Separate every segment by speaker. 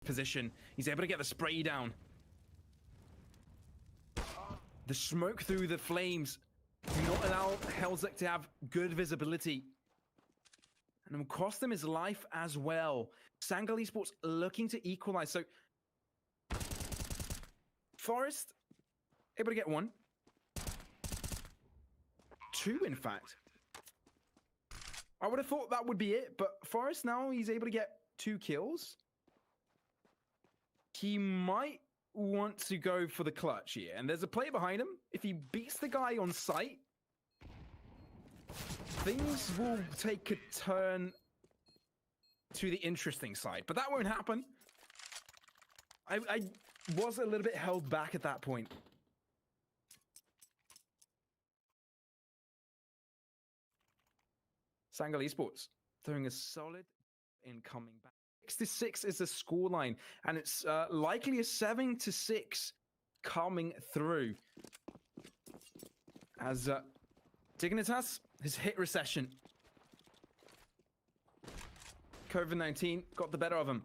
Speaker 1: position. He's able to get the spray down. The smoke through the flames do not allow helzuk to have good visibility. And it will cost him his life as well. SANGAL Esports looking to equalize. So, f0rest able to get 1. 2, in fact. I would have thought that would be it, but f0rest now he's able to get 2 kills. He might want to go for the clutch here, and there's a player behind him. If he beats the guy on sight, things will take a turn to the interesting side, but that won't happen. I was a little bit held back at that point. SANGAL Esports doing a solid in coming back. 6-6 is the scoreline, and it's likely a 7-6 coming through. As Dignitas has hit recession. COVID-19 got the better of him.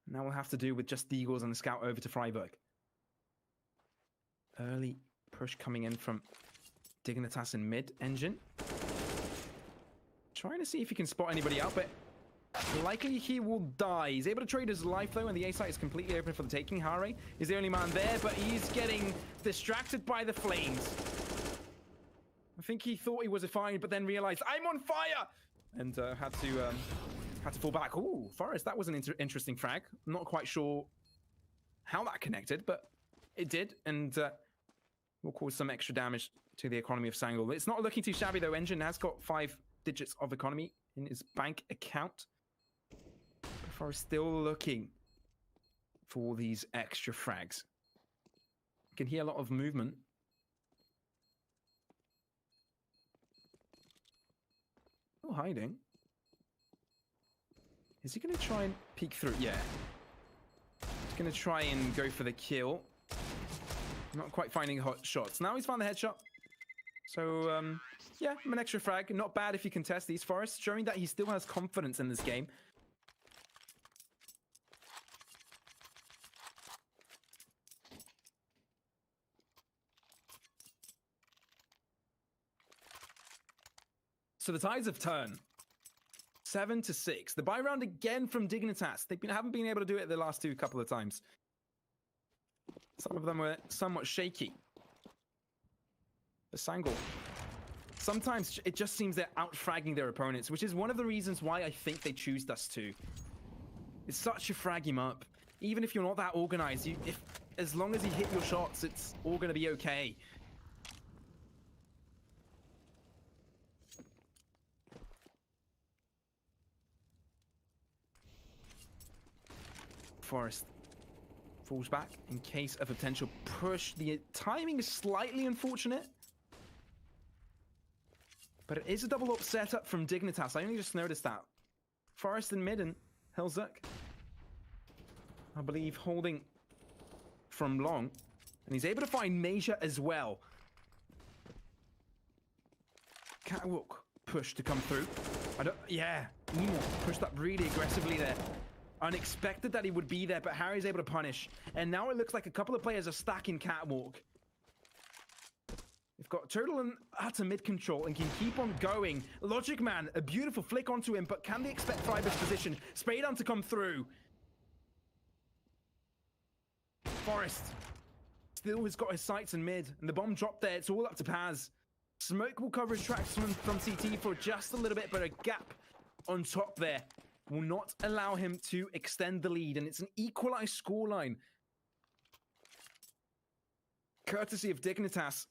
Speaker 1: Now we'll have to do with just the Eagles and the scout over to Freiburg. Early push coming in from Dignitas in mid engine. Trying to see if he can spot anybody out, but likely he will die. He's able to trade his life though, and the A site is completely open for the taking. Hare is the only man there, but he's getting distracted by the flames. I think he thought he was fine, but then realized, I'm on fire! And had to fall back. Ooh, f0rest, that was an interesting frag. I'm not quite sure how that connected, but it did, and will cause some extra damage to the economy of SANGAL. It's not looking too shabby though. Engine has got 5 digits of economy in his bank account. f0rest still looking for these extra frags. You can hear a lot of movement. Oh, hiding. Is he going to try and peek through? Yeah. He's going to try and go for the kill. Not quite finding hot shots. Now he's found the headshot. So, yeah, an extra frag. Not bad if you can test these. f0rest showing that he still has confidence in this game. So the tides have turned. 7-6. The buy round again from Dignitas. They haven't been able to do it the last couple of times. Some of them were somewhat shaky. The SANGAL. Sometimes it just seems they're out-fragging their opponents, which is one of the reasons why I think they choose Dust 2. It's such a frag him up. Even if you're not that organized, as long as you hit your shots, it's all going to be okay. f0rest falls back in case of a potential push. The timing is slightly unfortunate, but it is a double up setup from Dignitas. I only just noticed that. f0rest in mid and helzuk, I believe, holding from long, and he's able to find Major as well. Catwalk push to come through. Yeah, Emo pushed up really aggressively there. Unexpected that he would be there, but Harry's able to punish. And now it looks like a couple of players are stacking Catwalk. We've got Turtle and utter mid control and can keep on going. Logic Man, a beautiful flick onto him, but can they expect Freiburg's position? Spray down to come through. f0rest still has got his sights in mid, and the bomb dropped there. It's all up to Paz. Smoke will cover his tracks from CT for just a little bit, but a gap on top there will not allow him to extend the lead, and it's an equalized scoreline. Courtesy of Dignitas.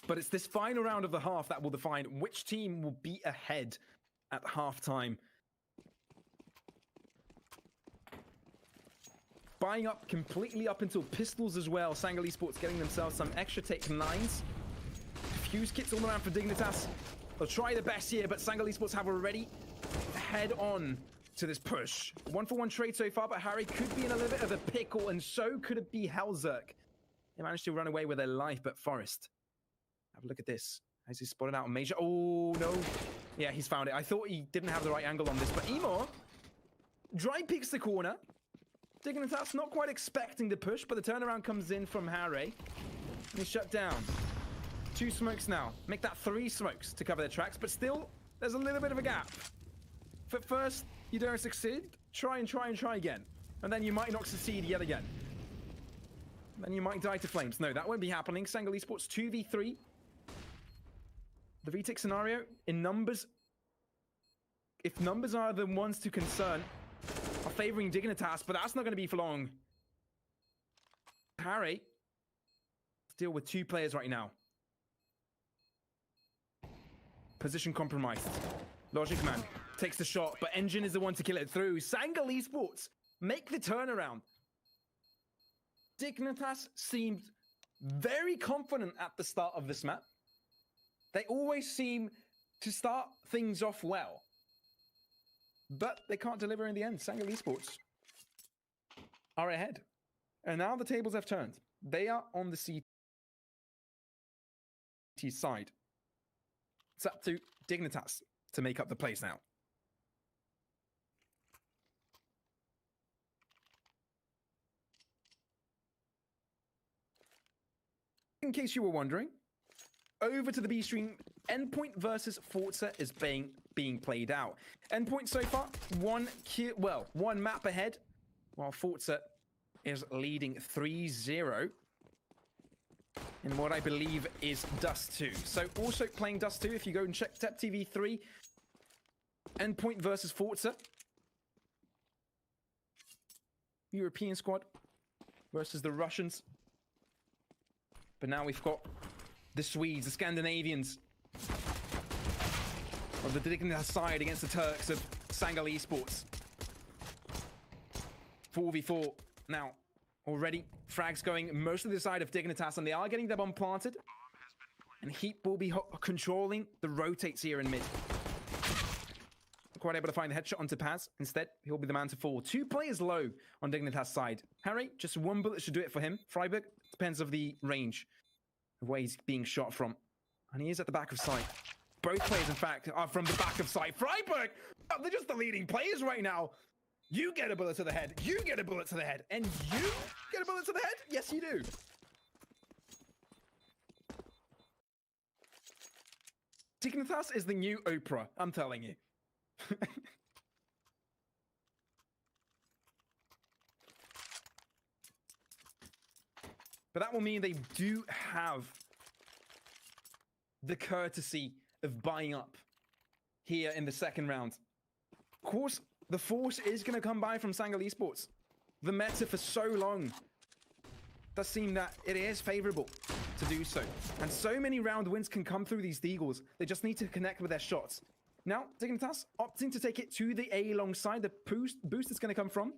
Speaker 1: But it's this final round of the half that will define which team will be ahead at halftime. Buying up completely up until pistols as well. SANGAL Esports getting themselves some extra take 9s. Fuse kits all around for Dignitas. They'll try the best here, but SANGAL Esports have already head on to this push. 1-for-1 trade so far, but Harry could be in a little bit of a pickle, and so could it be helzuk. They managed to run away with their life, but f0rest. Have a look at this. Has he spotted out a major? Oh, no. Yeah, he's found it. I thought he didn't have the right angle on this, but Emo dry peeks the corner. Dignitas not quite expecting the push, but the turnaround comes in from Harry. And he's shut down. 2 smokes now. Make that 3 smokes to cover their tracks, but still, there's a little bit of a gap. If at first you don't succeed, try again. And then you might not succeed yet again. Then you might die to flames. No, that won't be happening. SANGAL Esports 2v3. The retake scenario, in numbers, if numbers are the ones to concern, are favoring Dignitas, but that's not going to be for long. Harry, deal with 2 players right now. Position compromised. Logic Man takes the shot, but Engine is the one to kill it through. SANGAL Esports make the turnaround. Dignitas seemed very confident at the start of this map. They always seem to start things off well. But they can't deliver in the end. SANGAL Esports are ahead. And now the tables have turned. They are on the CT side. It's up to Dignitas to make up the plays now. In case you were wondering, over to the B stream, Endpoint versus Forza is being played out. Endpoint so far, one map ahead, while Forza is leading 3-0 in what I believe is Dust 2. So also playing Dust 2, if you go and check Tep TV 3, Endpoint versus Forza. European squad versus the Russians. But now we've got the Swedes, the Scandinavians of the Dignitas side against the Turks of SANGAL Esports. 4v4 now. Already, frags going most of the side of Dignitas, and they are getting their bomb planted. And Heap will be controlling the rotates here in mid. Quite able to find the headshot onto Paz. Instead, he'll be the man to fall. 2 players low on Dignitas side. Harry, just 1 bullet should do it for him. Freiburg, depends of the range of where he's being shot from. And he is at the back of sight. Both players, in fact, are from the back of sight. Freiburg, oh, they're just the leading players right now. You get a bullet to the head. You get a bullet to the head. And you get a bullet to the head? Yes, you do. Dignitas is the new Oprah, I'm telling you. But that will mean they do have the courtesy of buying up here in the second round. Of course, the force is going to come by from SANGAL Esports. The meta for so long does seem that it is favorable to do so. And so many round wins can come through these Deagles. They just need to connect with their shots. Now, Dignitas opting to take it to the A alongside. The boost is going to come from.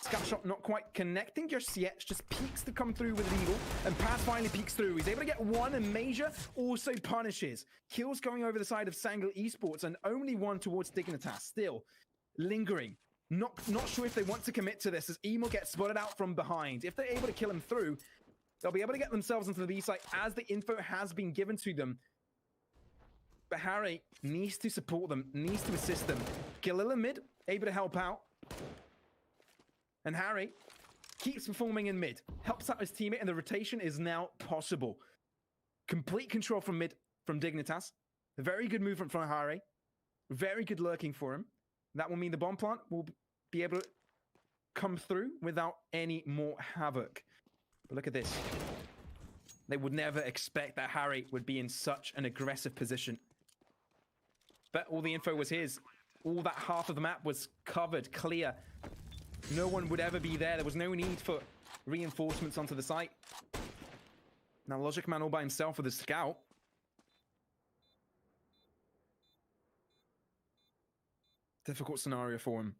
Speaker 1: Scout shot not quite connecting just yet. Just peeks to come through with Eagle. And Paz finally peeks through. He's able to get 1, and Major also punishes. Kills going over the side of SANGAL Esports, and only 1 towards Dignitas. Still lingering. Not sure if they want to commit to this as Emo gets spotted out from behind. If they're able to kill him through, they'll be able to get themselves into the B site as the info has been given to them. But Harry needs to support them, needs to assist them. Galila mid, able to help out. And Harry keeps performing in mid, helps out his teammate, and the rotation is now possible. Complete control from mid from Dignitas. A very good movement from Harry. Very good lurking for him. That will mean the bomb plant will be able to come through without any more havoc. But look at this. They would never expect that Harry would be in such an aggressive position. But all the info was his. All that half of the map was covered, clear. No one would ever be there. There was no need for reinforcements onto the site. Now Logic Man all by himself with a scout. Difficult scenario for him.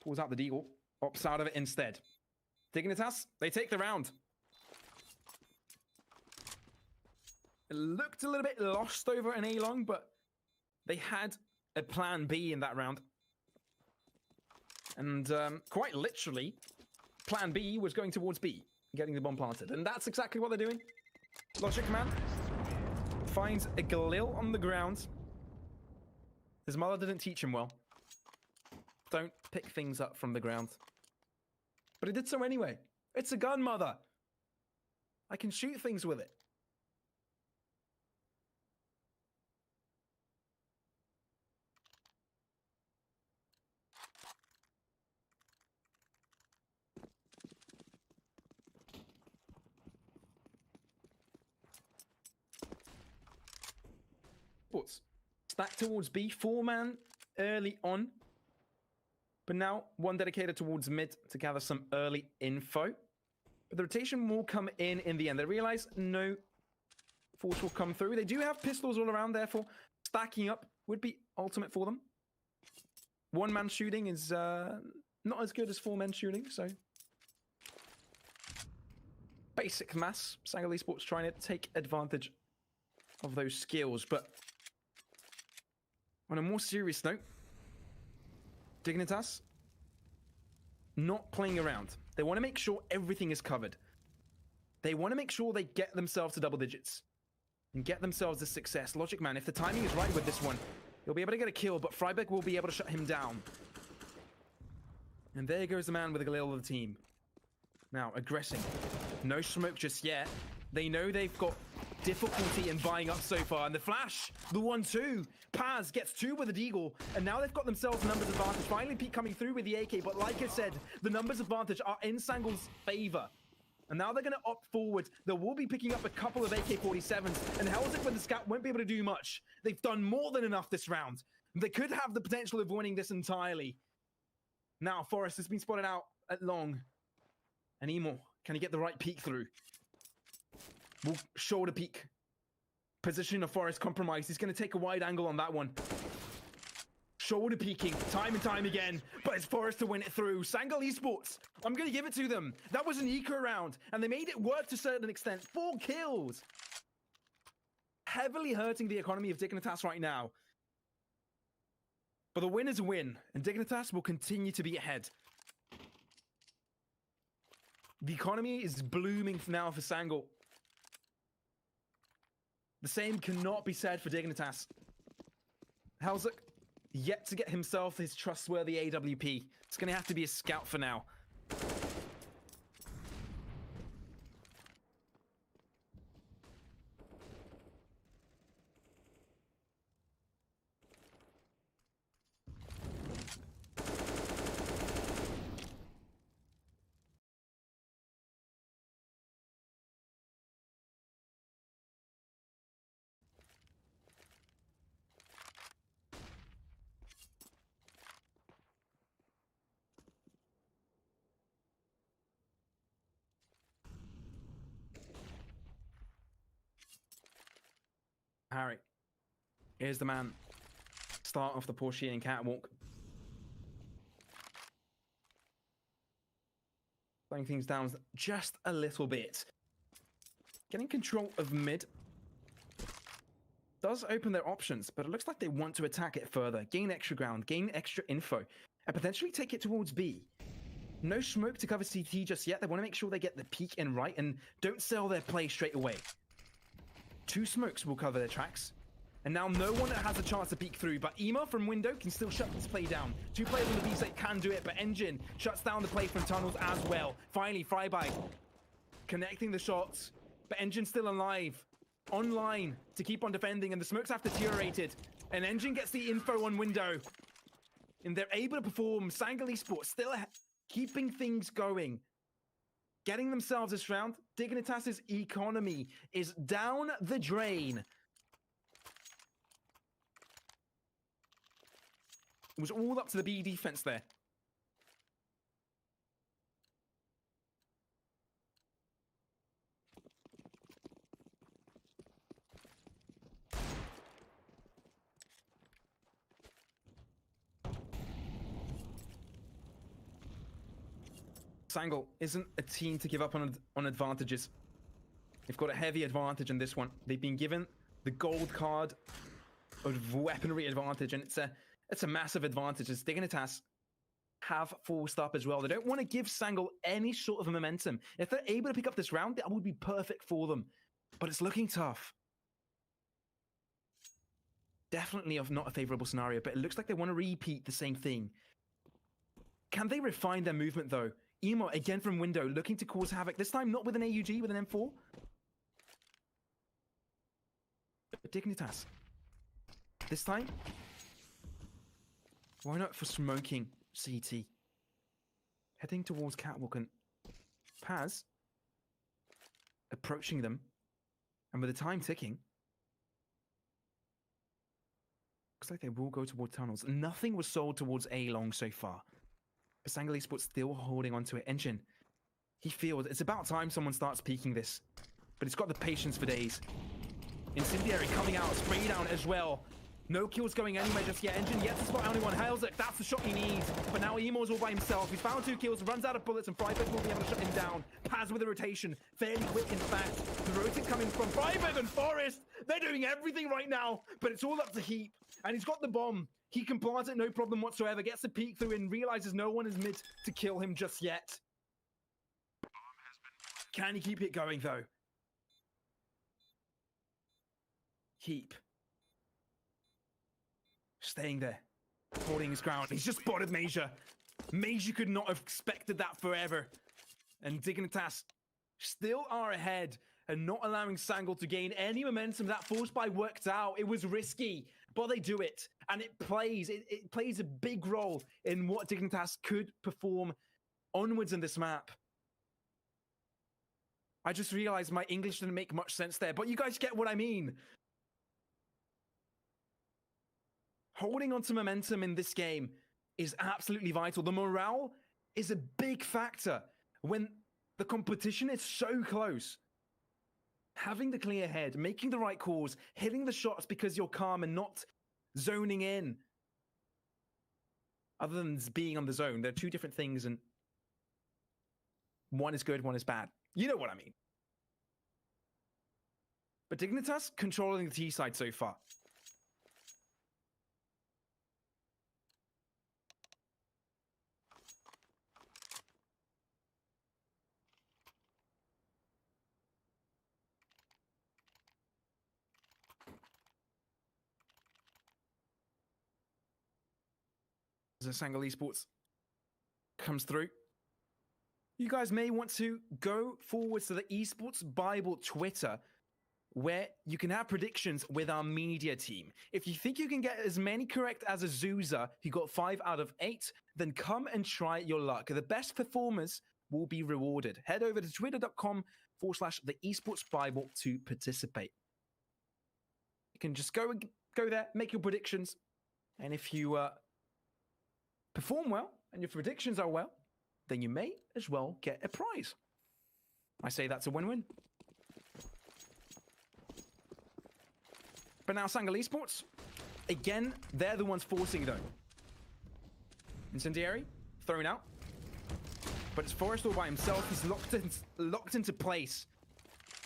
Speaker 1: Pulls out the deagle. Opts out of it instead. Dignitas, they take the round. It looked a little bit lost over an A-long, but they had a plan B in that round. And quite literally, plan B was going towards B, getting the bomb planted. And that's exactly what they're doing. Logic Man finds a Galil on the ground. His mother didn't teach him well. Don't pick things up from the ground. But he did so anyway. It's a gun, mother. I can shoot things with it. Stack towards B, 4-man early on. But now one dedicated towards mid to gather some early info. But the rotation will come in the end. They realize no force will come through. They do have pistols all around, therefore stacking up would be ultimate for them. 1-man shooting is not as good as 4-man shooting, so basic maths. SANGAL Esports trying to take advantage of those skills, but on a more serious note, Dignitas not playing around. They want to make sure everything is covered. They want to make sure they get themselves to double digits and get themselves a success. Logic Man, if the timing is right with this one, he'll be able to get a kill, but Freiberg will be able to shut him down. And there goes the man with the Galil of the team. Now, aggressing. No smoke just yet. They know they've got difficulty in buying up so far. And the flash, the 1-2. Paz gets 2 with a deagle. And now they've got themselves a numbers advantage. Finally, Pete coming through with the AK. But like I said, the numbers advantage are in SANGAL's favor. And now they're going to opt forward. They will be picking up a couple of AK-47s. And Hellzik with the scout won't be able to do much. They've done more than enough this round. They could have the potential of winning this entirely. Now, Forrest has been spotted out at long. And Emo, can he get the right peek through? Will shoulder peek. Position of Forrest compromised. He's going to take a wide angle on that one. Shoulder peeking time and time again, but it's Forrest to win it through. SANGAL Esports, I'm going to give it to them. That was an eco round, and they made it work to a certain extent. 4 kills. Heavily hurting the economy of Dignitas right now. But the win is a win, and Dignitas will continue to be ahead. The economy is blooming now for SANGAL. The same cannot be said for Dignitas. Hellzik yet to get himself his trustworthy AWP. It's going to have to be a scout for now. Harry, here's the man. Start off the Porsche and catwalk. Slowing things down just a little bit. Getting control of mid does open their options, but it looks like they want to attack it further. Gain extra ground, gain extra info, and potentially take it towards B. No smoke to cover CT just yet. They want to make sure they get the peek in right and don't sell their play straight away. 2 smokes will cover their tracks. And now no one has a chance to peek through, but Ema from window can still shut this play down. 2 players on the B side can do it, but Engine shuts down the play from tunnels as well. Finally, Freiberg connecting the shots, but Engine still alive. Online to keep on defending, and the smokes have deteriorated. And Engine gets the info on window. And they're able to perform. SANGAL Esports still keeping things going. Getting themselves this round. Dignitas' economy is down the drain. It was all up to the B defense there. SANGAL isn't a team to give up on advantages. They've got a heavy advantage in this one. They've been given the gold card of weaponry advantage, and it's a massive advantage as Dignitas have forced up as well. They don't want to give SANGAL any sort of momentum. If they're able to pick up this round, that would be perfect for them. But it's looking tough. Definitely not a favorable scenario, but it looks like they want to repeat the same thing. Can they refine their movement, though? Emo, again from window, looking to cause havoc. This time, not with an AUG, with an M4. But Dignitas. This time, why not for smoking CT? Heading towards Catwalk and Paz approaching them. And with the time ticking, looks like they will go toward tunnels. Nothing was sold towards A long so far. But SANGAL Esports still holding onto it. Engine, he feels it's about time someone starts peeking this. But it's got the patience for days. Incendiary coming out, spray down as well. No kills going anywhere just yet. Engine yet to spot only one. Hails it. That's the shot he needs. But now Emo's all by himself. He's found 2 kills, runs out of bullets, and Freiburg will be able to shut him down. Paz with a rotation. Fairly quick, in fact. The rotate coming from Freiburg and Forest. They're doing everything right now, but it's all up to Heap. And he's got the bomb. He can plant it, no problem whatsoever. Gets a peek through and realizes no one is mid to kill him just yet. Can he keep it going, though? Heap. Staying there. Holding his ground. He's just spotted Major. Major could not have expected that forever. And Dignitas still are ahead and not allowing SANGAL to gain any momentum. That force buy worked out. It was risky, but they do it. And it plays a big role in what Dignitas could perform onwards in this map. I just realized my English didn't make much sense there, but you guys get what I mean. Holding on to momentum in this game is absolutely vital. The morale is a big factor when the competition is so close. Having the clear head, making the right calls, hitting the shots because you're calm and not zoning in. Other than being on the zone, they're 2 different things, and one is good, one is bad. You know what I mean. But Dignitas controlling the T side so far. As SANGAL Esports comes through, you guys may want to go forwards to the Esports Bible Twitter, where you can have predictions with our media team. If you think you can get as many correct as Azusa, who got 5 out of 8, then come and try your luck. The best performers will be rewarded. Head over to twitter.com/the Esports Bible to participate. You can just go there, make your predictions, and if you perform well and your predictions are well, then you may as well get a prize. I say that's a win-win. But now SANGAL Esports, again, they're the ones forcing though. Incendiary, thrown out. But it's Forrest all by himself. He's locked into place.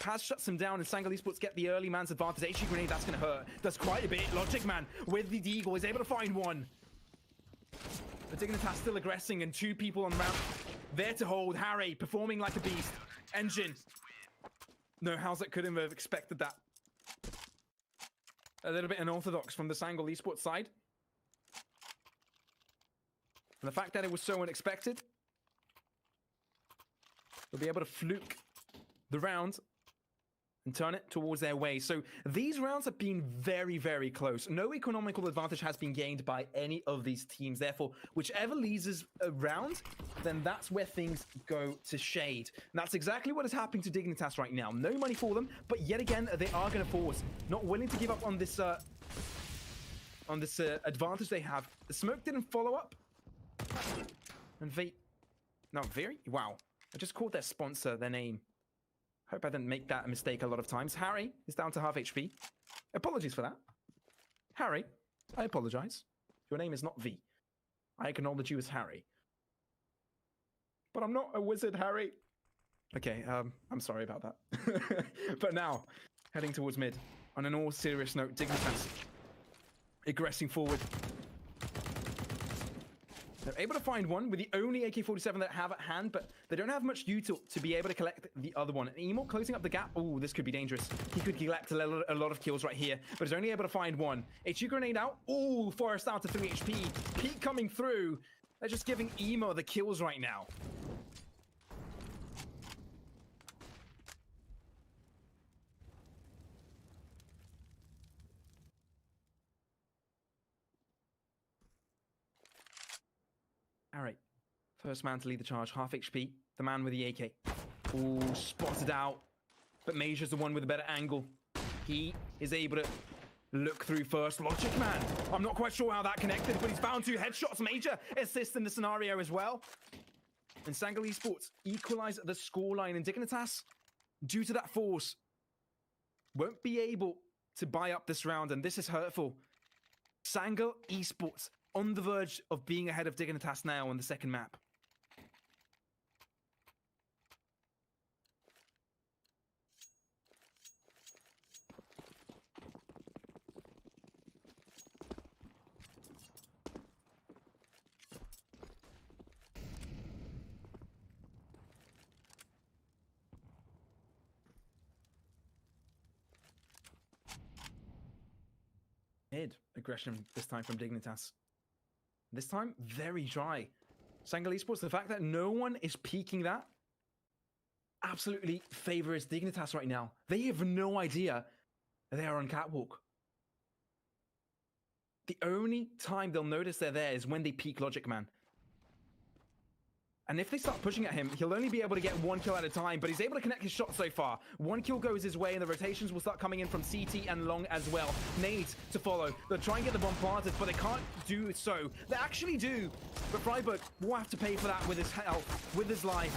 Speaker 1: Paz shuts him down and SANGAL Esports get the early man's advantage. HE grenade, that's going to hurt. Does quite a bit. Logic Man with the Deagle is able to find one. But Dignitas still aggressing and 2 people on ramp. There to hold. Harry performing like a beast. Engine. No, Halzak couldn't have expected that. A little bit unorthodox from the SANGAL Esports side. And the fact that it was so unexpected. They'll be able to fluke the round and turn it towards their way. So these rounds have been very, very close. No economical advantage has been gained by any of these teams. Therefore, whichever loses a round, then that's where things go to shade. And that's exactly what is happening to Dignitas right now. No money for them, but yet again, they are going to force. Not willing to give up on this advantage they have. The smoke didn't follow up. And wow. I just called their sponsor, their name. Hope I didn't make that mistake a lot of times. Harry is down to half HP. Apologies for that. Harry, I apologize. Your name is not V. I acknowledge you as Harry. But I'm not a wizard, Harry. Okay, I'm sorry about that. But now, heading towards mid. On an all serious note, Dignitas aggressing forward. They're able to find one with the only AK-47 that have at hand, but they don't have much util to be able to collect the other one. And Emo closing up the gap. Oh, this could be dangerous. He could collect a lot of kills right here, but is only able to find one. HE grenade out. Oh, Forest out to 3 HP. Pete coming through. They're just giving Emo the kills right now. All right. First man to lead the charge, half HP. The man with the AK. Ooh, spotted out. But Major's the one with a better angle. He is able to look through first. Logic Man. I'm not quite sure how that connected, but he's found 2 headshots. Major assist in the scenario as well. And SANGAL Esports equalize the scoreline. And Dignitas, due to that force, won't be able to buy up this round. And this is hurtful. SANGAL Esports on the verge of being ahead of Dignitas now on the second map. Mid aggression this time from Dignitas. This time, very dry. SANGAL Esports, the fact that no one is peeking that absolutely favors Dignitas right now. They have no idea they are on catwalk. The only time they'll notice they're there is when they peek Logic Man. And if they start pushing at him, he'll only be able to get 1 kill at a time, but he's able to connect his shot so far. 1 kill goes his way, and the rotations will start coming in from CT and long as well. Nades to follow. They'll try and get the bomb planted, but they can't do so. They actually do, but Freiburg will have to pay for that with his health, with his life.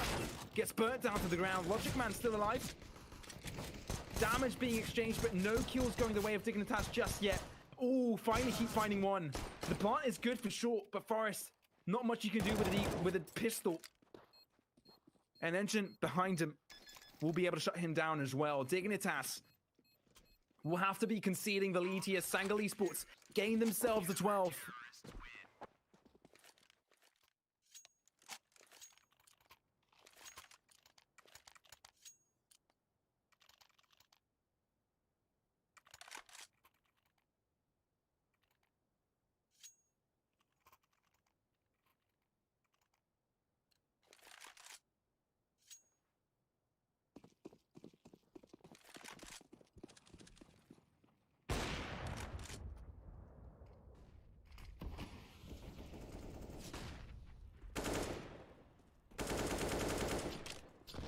Speaker 1: Gets burnt down to the ground. Logic Man still alive. Damage being exchanged, but no kills going the way of Dignitas just yet. Oh, finally keep finding one. The plant is good for short, but Forest, not much you can do with a pistol. An engine behind him will be able to shut him down as well. Dignitas will have to be conceding the lead here. SANGAL Esports gain themselves the 12.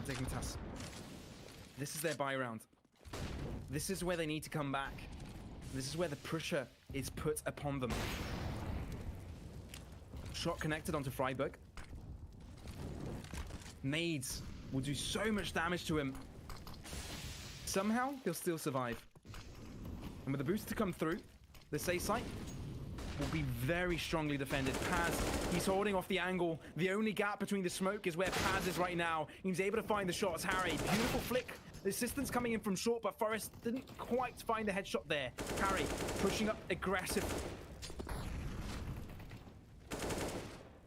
Speaker 1: Dignitas. This is their buy round. This is where they need to come back. This is where the pressure is put upon them. Shot connected onto Freiburg. Nades will do so much damage to him. Somehow, he'll still survive. And with the boost to come through, the A site will be very strongly defended. Paz, he's holding off the angle. The only gap between the smoke is where Paz is right now. He's able to find the shots. Harry, beautiful flick. The assistance coming in from short, but Forrest didn't quite find the headshot there. Harry pushing up aggressive.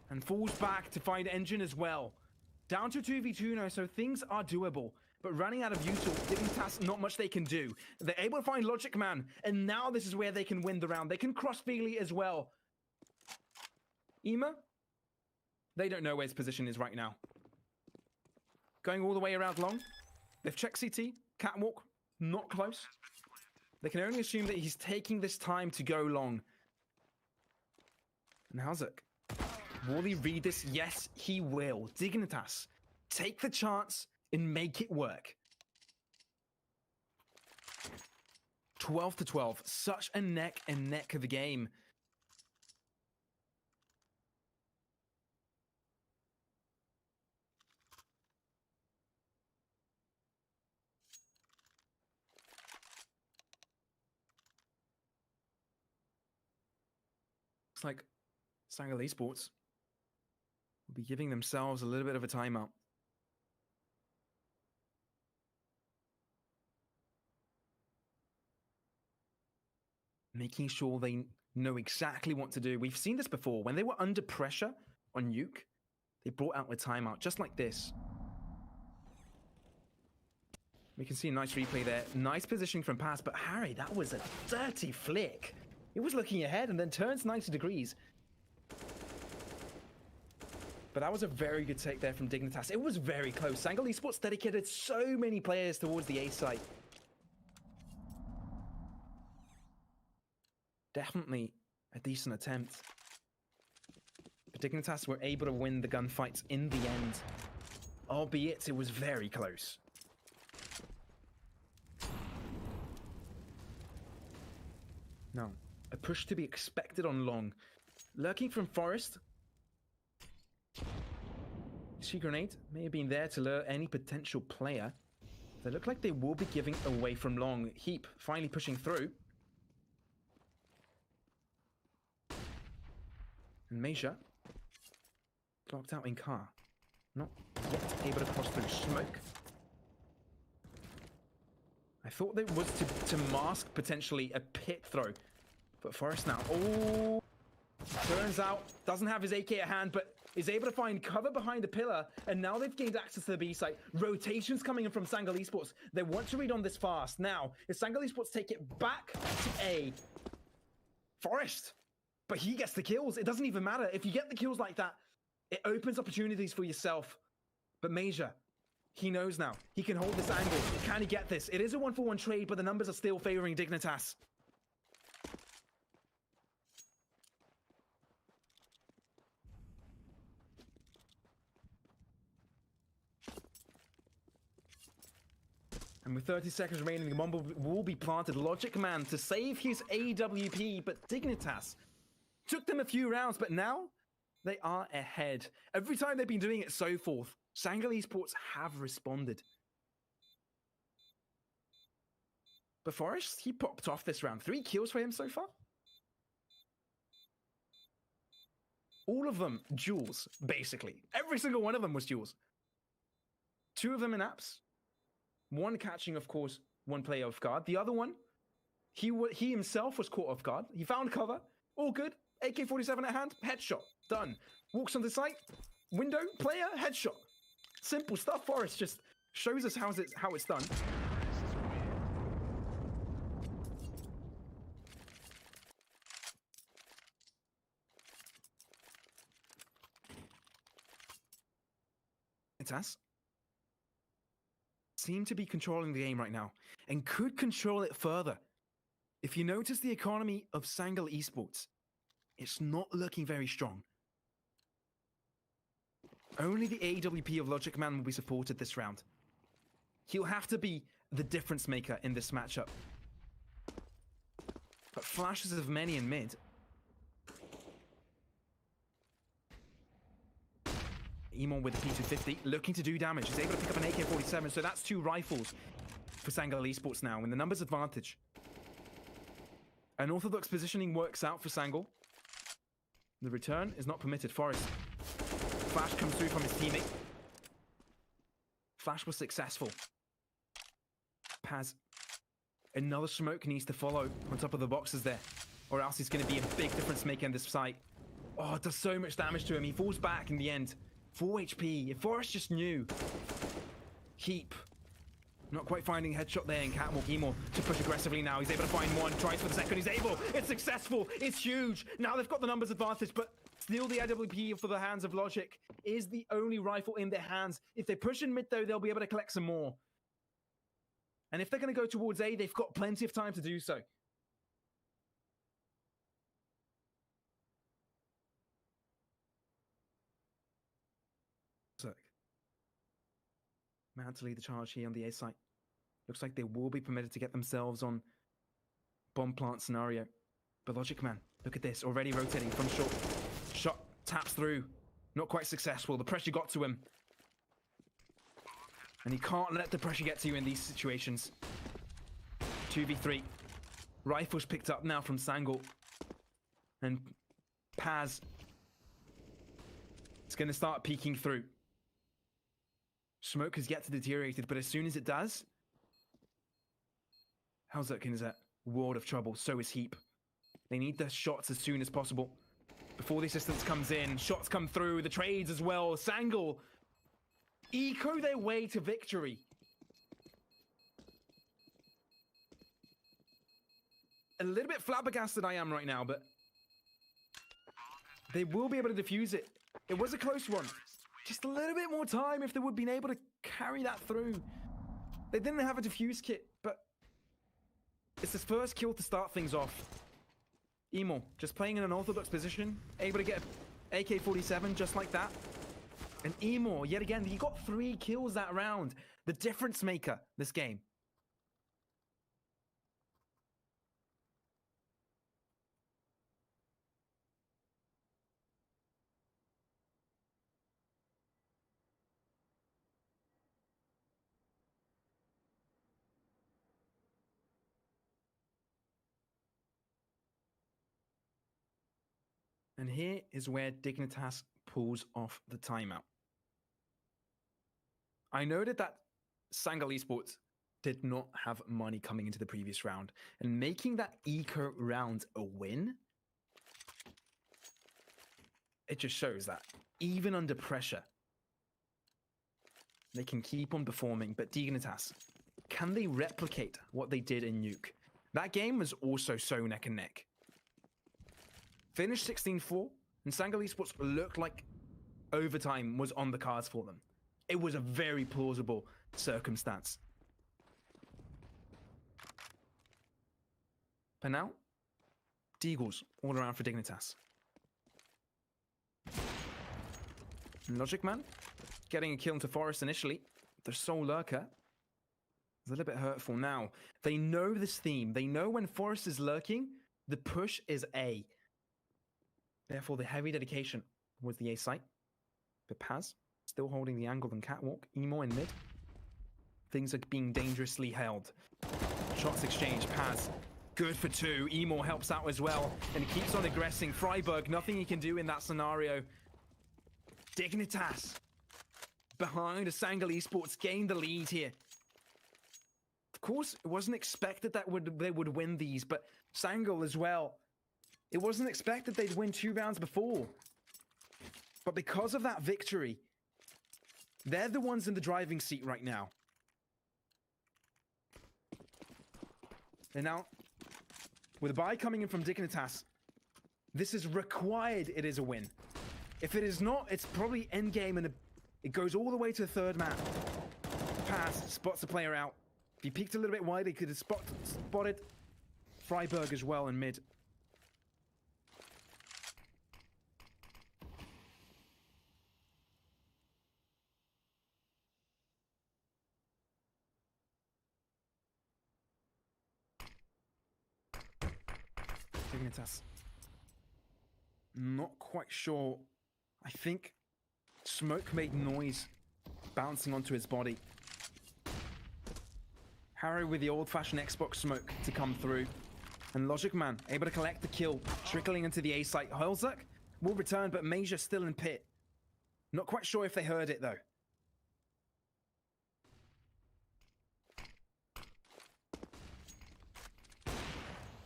Speaker 1: And falls back to find Engine as well. Down to 2v2 now, so things are doable. But running out of util, Dignitas, not much they can do. They're able to find Logic Man, and now this is where they can win the round. They can cross Feely as well. Ema, they don't know where his position is right now. Going all the way around long. They've checked CT, catwalk, not close. They can only assume that he's taking this time to go long. nawwk, will he read this? Yes, he will. Dignitas, take the chance and make it work. 12 to 12, such a neck and neck of a game. Looks like SANGAL Esports will be giving themselves a little bit of a timeout. Making sure they know exactly what to do. We've seen this before. When they were under pressure on Nuke. They brought out a timeout, just like this. We can see a nice replay there. Nice positioning from Pass, but Harry, that was a dirty flick. He was looking ahead and then turns 90 degrees. But that was a very good take there from Dignitas. It was very close. SANGAL Esports dedicated so many players towards the A site. Definitely a decent attempt. But Dignitas were able to win the gunfights in the end. Albeit it was very close. Now, a push to be expected on long. Lurking from Forest. Sea grenade may have been there to lure any potential player. They look like they will be giving away from long. Heap finally pushing through. And Measure clocked out in car. Not yet able to cross through smoke. I thought that was to mask potentially a pit throw. But Forrest now, oh, turns out doesn't have his AK at hand, but is able to find cover behind a pillar, and now they've gained access to the B site. Rotations coming in from SANGAL Esports. They want to read on this fast. Now, if SANGAL Esports take it back to A, Forrest, but he gets the kills. It doesn't even matter. If you get the kills like that, it opens opportunities for yourself. But Measure, he knows now. He can hold this angle. Can he get this? It is a 1-for-1 trade, but the numbers are still favoring Dignitas. And with 30 seconds remaining, the bomb will be planted. Logic Man to save his AWP, but Dignitas took them a few rounds, but now they are ahead. Every time they've been doing it so forth, SANGAL Esports have responded. But Forrest, he popped off this round. 3 kills for him so far. All of them duels, basically. Every single one of them was duels. 2 of them in apps. 1 catching, of course, 1 player off guard. The other one, he himself was caught off guard. He found cover. All good. AK-47 at hand. Headshot. Done. Walks on the site. Window. Player. Headshot. Simple stuff. Forrest just shows us how it's done. Dignitas seem to be controlling the game right now and could control it further. If you notice the economy of SANGAL Esports, it's not looking very strong. Only the AWP of Logic Man will be supported this round. He'll have to be the difference maker in this matchup. But flashes of many in mid. Emon with the P250, looking to do damage. He's able to pick up an AK-47, so that's 2 rifles for SANGAL Esports now, in the numbers advantage. An orthodox positioning works out for SANGAL. The return is not permitted. Forrest. Flash comes through from his teammate. Flash was successful. Paz. Another smoke needs to follow on top of the boxes there, or else he's going to be a big difference maker in this fight. Oh, it does so much damage to him. He falls back in the end. 4 HP. If Forrest just knew. Heap. Not quite finding a headshot there in Catwalk. Emo to push aggressively now. He's able to find one. Tries for the second. He's able. It's successful. It's huge. Now they've got the numbers advantage, but still the AWP for the hands of Logic is the only rifle in their hands. If they push in mid, though, they'll be able to collect some more. And if they're going to go towards A, they've got plenty of time to do so. Man to lead the charge here on the A site. Looks like they will be permitted to get themselves on bomb plant scenario. But Logic Man, look at this, already rotating from short. Shot taps through. Not quite successful. The pressure got to him. And you can't let the pressure get to you in these situations. 2v3. Rifles picked up now from SANGAL. And Paz is going to start peeking through. Smoke has yet to deteriorate, but as soon as it does, Halzerkin is at world of trouble. So is Heap. They need the shots as soon as possible. before the assistance comes in. Shots come through, the trades as well. SANGAL eco their way to victory. A little bit flabbergasted I am right now, but they will be able to defuse it. It was a close one. Just a little bit more time if they would have been able to carry that through. They didn't have a defuse kit, but it's his first kill to start things off. Emo, just playing in an orthodox position, able to get an AK-47 just like that. And Emo, yet again, he got 3 kills that round. The difference maker this game. And here is where Dignitas pulls off the timeout. I noted that SANGAL Esports did not have money coming into the previous round, and making that eco round a win, it just shows that even under pressure, they can keep on performing. But Dignitas, can they replicate what they did in Nuke? That game was also so neck and neck. Finished 16-4, and SANGAL Esports looked like overtime was on the cards for them. It was a very plausible circumstance. But now, Deagles all around for Dignitas. Logic Man getting a kill into Forest initially. The sole lurker is a little bit hurtful now. They know this theme. They know when Forest is lurking, the push is A. Therefore, the heavy dedication was the A site. But Paz still holding the angle and catwalk. Emo in mid. Things are being dangerously held. Shots exchange. Paz good for 2. Emo helps out as well and keeps on aggressing. Freiburg, nothing he can do in that scenario. Dignitas behind a SANGAL Esports gained the lead here. Of course, it wasn't expected that they would win these, but SANGAL as well. It wasn't expected they'd win 2 rounds before. But because of that victory, they're the ones in the driving seat right now. And now, with a buy coming in from Dignitas, this is required it is a win. If it is not, it's probably endgame and it goes all the way to the 3rd map. Pass, spots the player out. If he peeked a little bit wide, he could have spotted Freiburg as well in mid. Dignitas. Not quite sure. I think smoke made noise bouncing onto his body. Harry with the old-fashioned Xbox smoke to come through. And Logic Man able to collect the kill, trickling into the A site. olofmeister will return, but Major still in pit. Not quite sure if they heard it, though.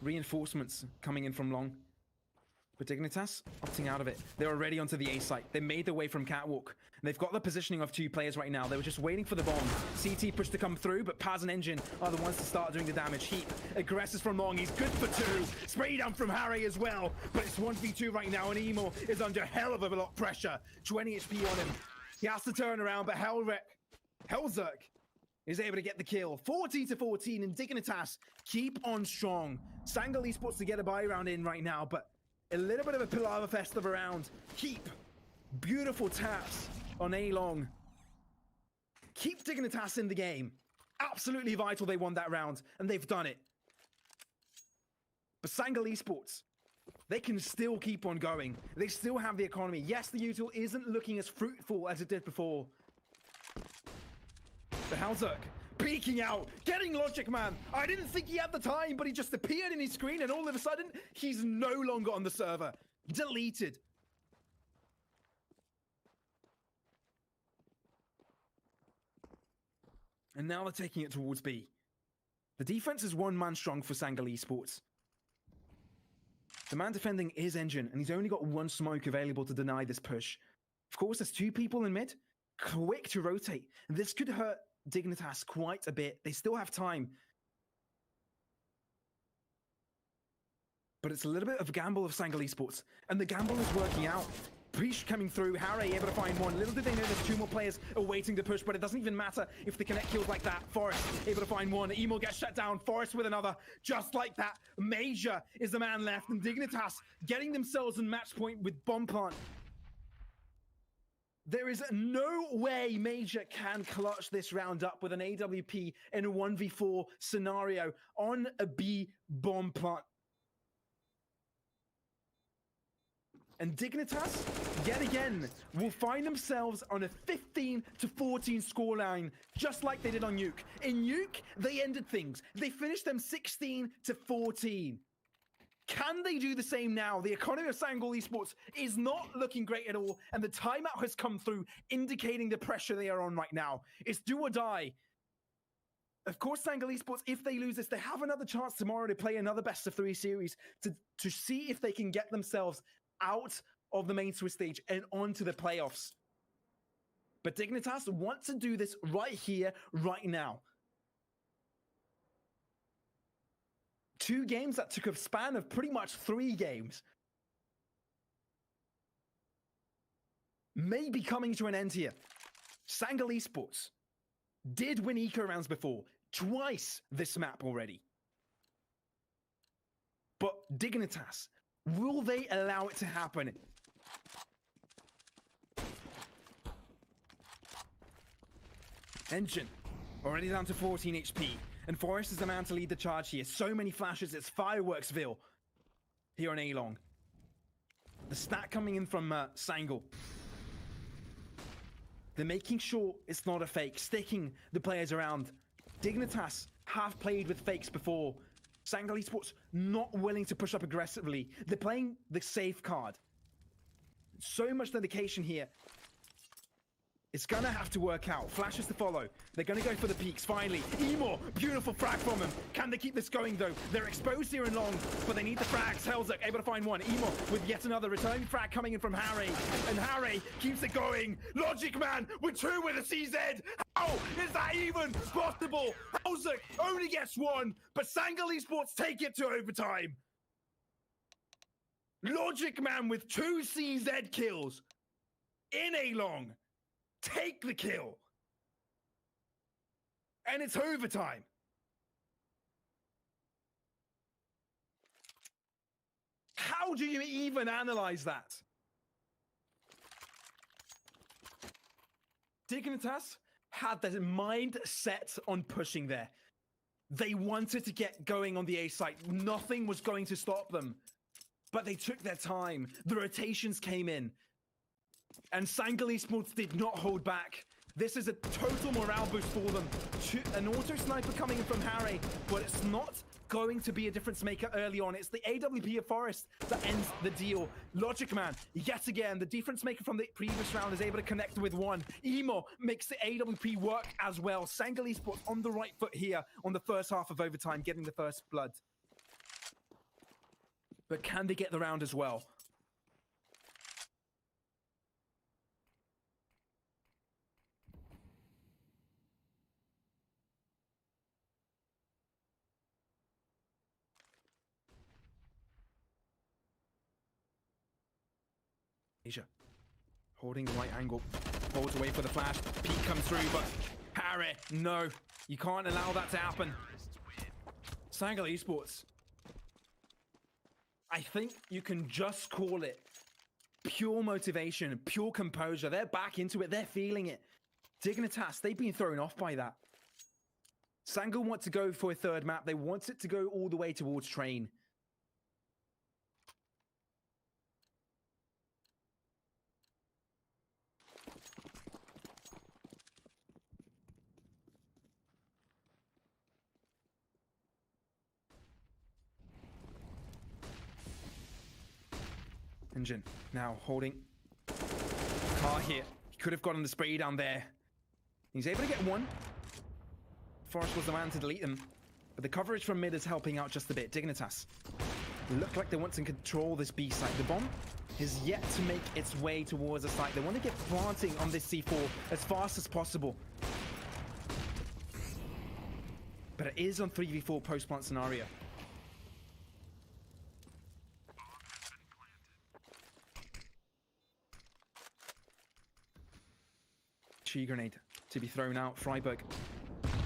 Speaker 1: Reinforcements coming in from long. But Dignitas opting out of it. They're already onto the A site. They made their way from catwalk. They've got the positioning of 2 players right now. They were just waiting for the bomb. CT pushed to come through, but Paz and Engine are the ones to start doing the damage. Heap aggressive from long. He's good for 2. Spray down from Harry as well. But it's 1v2 right now, and Emo is under hell of a lot of pressure. 20 HP on him. He has to turn around, but Hellzerk is able to get the kill. 14-14, and Dignitas keep on strong. SANGAL Esports to get a buy round in right now, but a little bit of a palaver fest of a round. Keep beautiful taps on A-Long. Keep Dignitas in the game. Absolutely vital they won that round, and they've done it. But SANGAL Esports, they can still keep on going. They still have the economy. Yes, the util isn't looking as fruitful as it did before. But Hellzerk peeking out, getting Logic Man. I didn't think he had the time, but he just appeared in his screen, and all of a sudden, he's no longer on the server. Deleted. And now they're taking it towards B. The defense is 1 man strong for SANGAL Esports. The man defending is Engine, and he's only got one smoke available to deny this push. Of course, there's two people in mid, quick to rotate. This could hurt Dignitas quite a bit. They still have time. But it's a little bit of a gamble of SANGAL Esports, and the gamble is working out. Breach coming through, Harry able to find one. Little did they know there's two more players awaiting the push, but it doesn't even matter if they connect kills like that. Forest able to find one. Emo gets shut down. Forest with another. Just like that, Major is the man left, and Dignitas getting themselves in match point with bomb plant. There is no way Major can clutch this round up with an AWP in a 1v4 scenario on a B bomb plant. And Dignitas, yet again, will find themselves on a 15-14 scoreline, just like they did on Nuke. In Nuke, they ended things. They finished them 16-14. Can they do the same now? The economy of SANGAL Esports is not looking great at all, and the timeout has come through, indicating the pressure they are on right now. It's do or die. Of course, SANGAL Esports, if they lose this, they have another chance tomorrow to play another best-of-3 series to see if they can get themselves out of the main Swiss stage and onto the playoffs. But Dignitas want to do this right here, right now. Two games that took a span of pretty much 3 games may be coming to an end here. SANGAL Esports did win eco rounds before, twice this map already. But Dignitas, will they allow it to happen? Engine, already down to 14 HP. And Forest is the man to lead the charge here. So many flashes, it's Fireworksville here on A-Long. The stat coming in from SANGAL. They're making sure it's not a fake, sticking the players around. Dignitas have played with fakes before. SANGAL Esports not willing to push up aggressively. They're playing the safe card. So much dedication here. It's gonna have to work out. Flashes to follow. They're gonna go for the peaks, finally. Emo, beautiful frag from him. Can they keep this going, though? They're exposed here in long, but they need the frags. Helzuk able to find one. Emo with yet another returning frag coming in from Harry. And Harry keeps it going. Logic Man with 2 with a CZ. How is that even possible? Helzuk only gets 1, but SANGAL Esports take it to overtime. Logic Man with 2 CZ kills in a long. Take the kill. And it's overtime. How do you even analyze that? Dignitas had their mind set on pushing there. They wanted to get going on the A site. Nothing was going to stop them. But they took their time. The rotations came in. And SANGAL Esports did not hold back. This is a total morale boost for them. An auto sniper coming in from Harry, but it's not going to be a difference maker early on. It's the AWP of Forest that ends the deal. Logic Man, yet again, the difference maker from the previous round is able to connect with 1. Emo makes the AWP work as well. SANGAL Esports on the right foot here on the first half of overtime, getting the first blood. But can they get the round as well? Asia holding the right angle, holds away for the flash. Peek comes through, but Harry, no, you can't allow that to happen. SANGAL Esports, I think you can just call it pure motivation, pure composure. They're back into it, they're feeling it. Dignitas, they've been thrown off by that. SANGAL want to go for a third map. They want it to go all the way towards train. Engine now holding car here. He could have gotten the spray down there. He's able to get 1. Forest was the man to delete them, but the coverage from mid is helping out just a bit. Dignitas look like they want to control this B site. The bomb is yet to make its way towards the site. They want to get planting on this C4 as fast as possible. But it is on 3v4 post-plant scenario. Chi grenade to be thrown out. Freiburg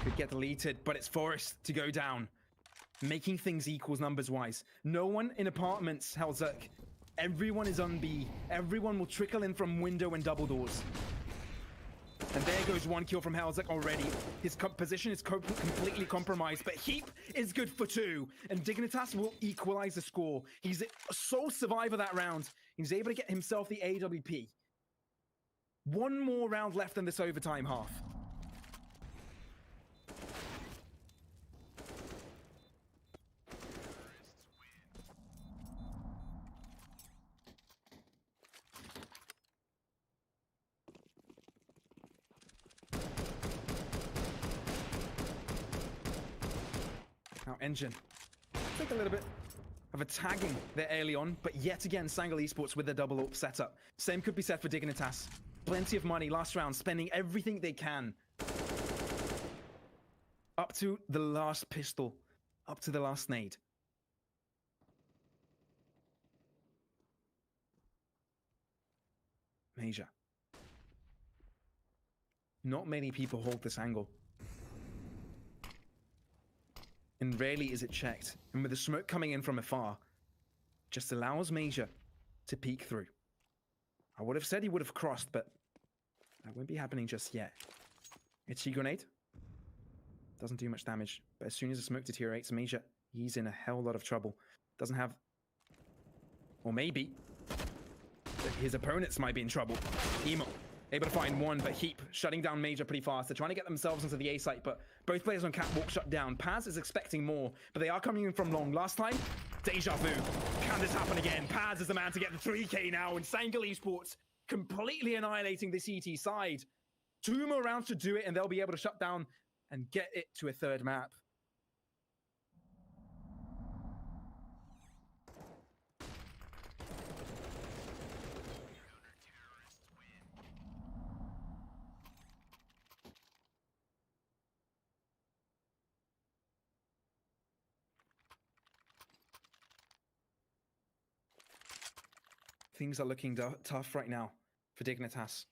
Speaker 1: could get deleted, but it's Forest to go down. Making things equals numbers-wise. No one in apartments, Hellzerk. Everyone is on B. Everyone will trickle in from window and double doors. And there goes one kill from Hellzerk already. His position is completely compromised, but Heap is good for 2. And Dignitas will equalize the score. He's a sole survivor that round. He's able to get himself the AWP. One more round left in this overtime half. Now, Engine. Take a little bit of a tagging there early on, but yet again, SANGAL Esports with the double up setup. Same could be said for Dignitas. Plenty of money last round, spending everything they can. Up to the last pistol, up to the last nade. Major. Not many people hold this angle. And rarely is it checked. And with the smoke coming in from afar, just allows Major to peek through. I would have said he would have crossed, but that won't be happening just yet. It's grenade. Doesn't do much damage, but as soon as the smoke deteriorates, Major, he's in a hell lot of trouble. Doesn't have... Or maybe his opponents might be in trouble. Emo able to find one, but Heap shutting down Major pretty fast. They're trying to get themselves into the A site, but both players on Catwalk shut down. Paz is expecting more, but they are coming in from long. Last time, deja vu. Can this happen again? Paz is the man to get the 3K now, and SANGAL Esports completely annihilating the CT side. 2 more rounds to do it, and they'll be able to shut down and get it to a third map. Things are looking tough right now for Dignitas.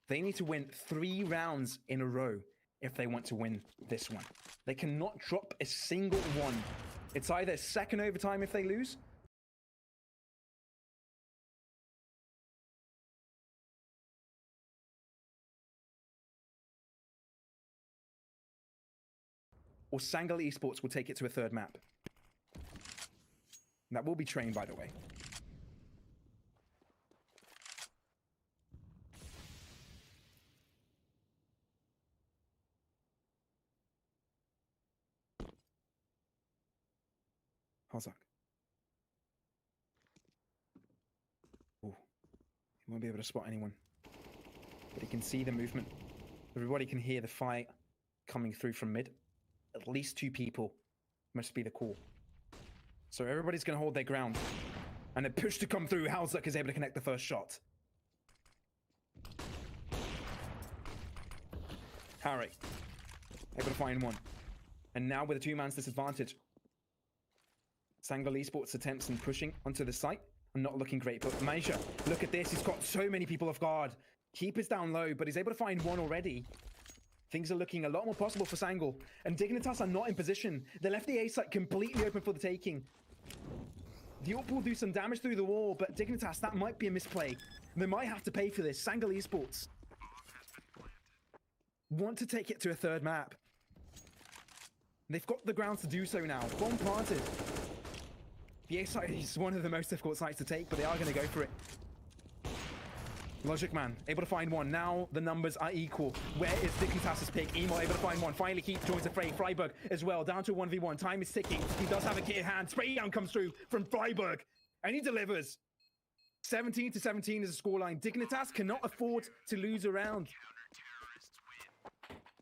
Speaker 1: They need to win 3 rounds in a row if they want to win this one. They cannot drop a single one. It's either second overtime if they lose, or SANGAL Esports will take it to a third map. And that will be trained, by the way. Hozak. Oh, he won't be able to spot anyone. But he can see the movement. Everybody can hear the fight coming through from mid. At least 2 people must be the call. So everybody's going to hold their ground. And a push to come through. Hozak is able to connect the first shot. Harry, able to find one. And now with a 2-man's disadvantage, SANGAL Esports attempts in pushing onto the site are not looking great, but Major, look at this, he's got so many people off guard. Keep is down low, but he's able to find one already. Things are looking a lot more possible for SANGAL, and Dignitas are not in position. They left the A site completely open for the taking. The AWP will do some damage through the wall, but Dignitas, that might be a misplay. They might have to pay for this. SANGAL Esports want to take it to a third map. They've got the grounds to do so now. Bomb planted. The A site is one of the most difficult sites to take, but they are going to go for it. Logic Man, able to find one. Now the numbers are equal. Where is Dignitas' pick? Emo able to find one. Finally, Heat joins the fray. Freiburg as well, down to 1v1. Time is ticking. He does have a kit in hand. Spray down comes through from Freiburg, and he delivers. 17-17 is the scoreline. Dignitas cannot afford to lose a round.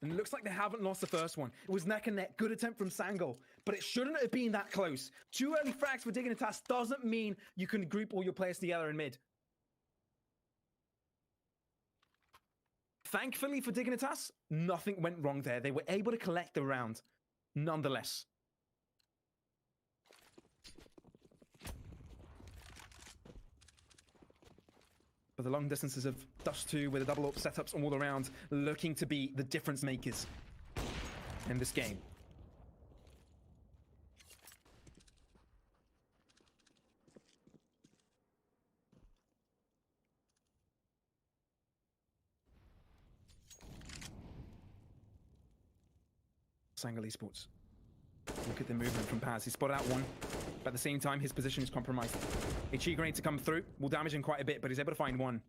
Speaker 1: And it looks like they haven't lost the first one. It was neck and neck. Good attempt from SANGAL. but it shouldn't have been that close. 2 early frags for Dignitas doesn't mean you can group all your players together in mid. Thankfully for Dignitas, nothing went wrong there. They were able to collect the round, nonetheless. But the long distances of Dust 2 with the double AWP setups all around, looking to be the difference makers in this game. SANGAL Esports. Look at the movement from Paz. He spotted out one, but at the same time, his position is compromised. A cheat grenade to come through will damage him quite a bit, but he's able to find one.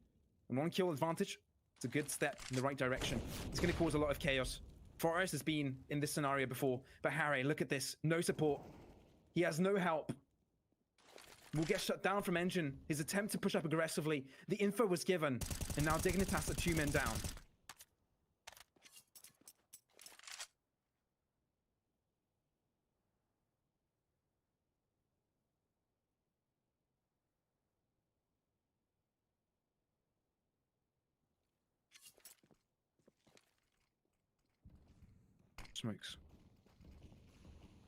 Speaker 1: And 1 kill advantage. It's a good step in the right direction. It's going to cause a lot of chaos. Forrest has been in this scenario before, but Harry, look at this. No support. He has no help. Will get shut down from Engine. His attempt to push up aggressively. The info was given, and now Dignitas are 2 men down. Smokes.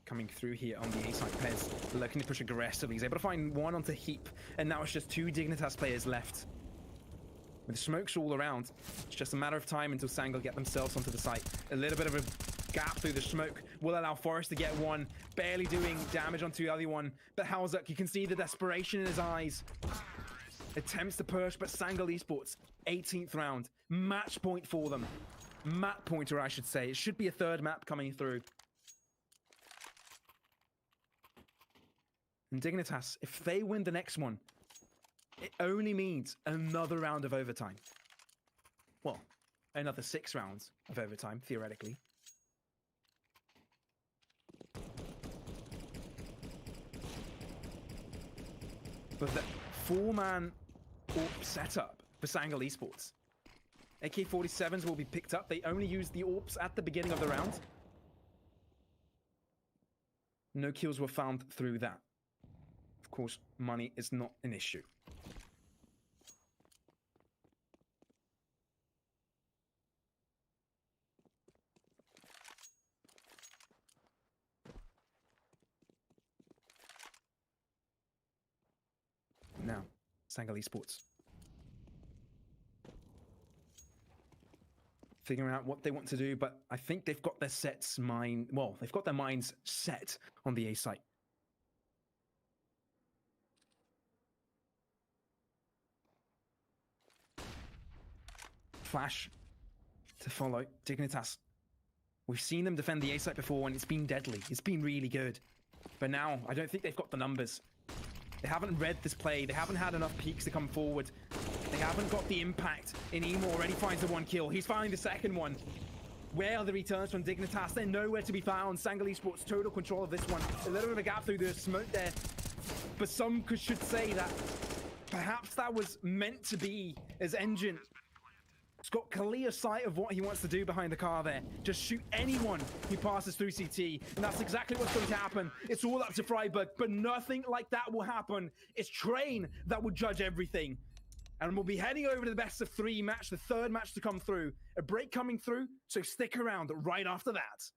Speaker 1: Coming through here on the A side. Pez looking to push aggressively. He's able to find one onto Heap, and now it's just 2 Dignitas players left. With smokes all around, it's just a matter of time until SANGAL get themselves onto the site. A little bit of a gap through the smoke will allow Forrest to get one, barely doing damage onto the other one. But nawwk, you can see the desperation in his eyes. Attempts to push, but SANGAL Esports, 18th round. Match point for them. Map pointer, I should say. It should be a 3rd map coming through. And Dignitas, if they win the next one, it only means another round of overtime. Well, another 6 rounds of overtime, theoretically. But the 4-man AWP setup for SANGAL Esports. AK-47s will be picked up. They only use the AWPs at the beginning of the round. No kills were found through that. Of course, money is not an issue. Now, SANGAL Esports. Figuring out what they want to do, but I think they've got their they've got their minds set on the A site. Flash to follow Dignitas. We've seen them defend the A site before, and it's been deadly. It's been really good. But now, I don't think they've got the numbers. They haven't read this play. They haven't had enough peaks to come forward. They haven't got the impact. Emo already finds the 1 kill. He's finding the 2nd one. Where are the returns from Dignitas? They're nowhere to be found. SANGAL Esports, total control of this one. A little bit of a gap through the smoke there. But some should say that perhaps that was meant to be, as Engine has got clear sight of what he wants to do behind the car there. Just shoot anyone who passes through CT. And that's exactly what's going to happen. It's all up to Freiburg, but nothing like that will happen. It's Train that will judge everything. And we'll be heading over to the best of 3 match, the 3rd match to come through. A break coming through, so stick around right after that.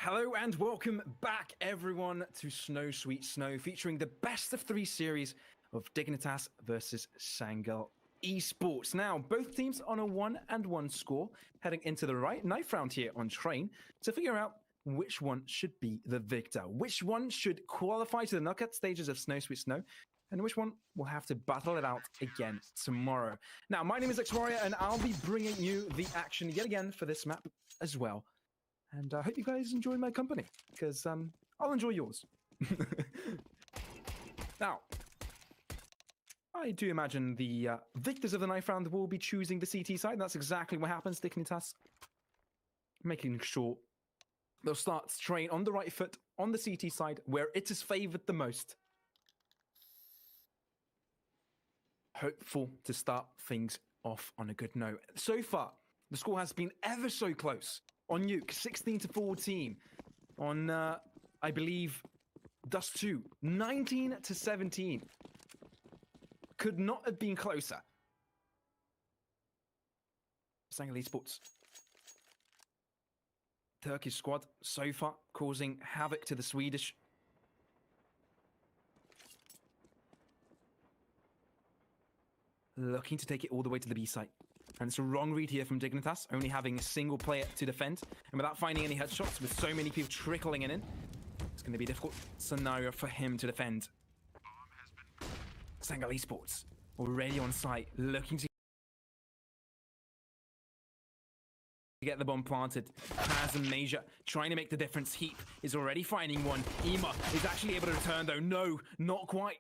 Speaker 1: Hello and welcome back, everyone, to Snow Sweet Snow, featuring the best of 3 series of Dignitas versus SANGAL Esports. Now, both teams on a 1-1 score, heading into the knife round here on Train to figure out which one should be the victor, which one should qualify to the knockout stages of Snow Sweet Snow, and which one will have to battle it out again tomorrow. Now, my name is X-Warrior, and I'll be bringing you the action yet again for this map as well. And I hope you guys enjoy my company, because I'll enjoy yours. Now, I do imagine the victors of the knife round will be choosing the CT side. That's exactly what happens. Dignitas making sure they'll start Train on the right foot on the CT side, where it is favored the most. Hopeful to start things off on a good note. So far, the score has been ever so close. On nawwk, 16-14. On, I believe, Dust 2, 19-17. Could not have been closer. SANGAL Esports. Turkish squad so far causing havoc to the Swedish. Looking to take it all the way to the B site. And it's a wrong read here from Dignitas, only having a single player to defend. And without finding any headshots, with so many people trickling in, it's going to be a difficult scenario for him to defend. SANGAL Esports, already on site, looking to get the bomb planted. Has a major, trying to make the difference. Heap is already finding one. Ema is actually able to return though. No, not quite.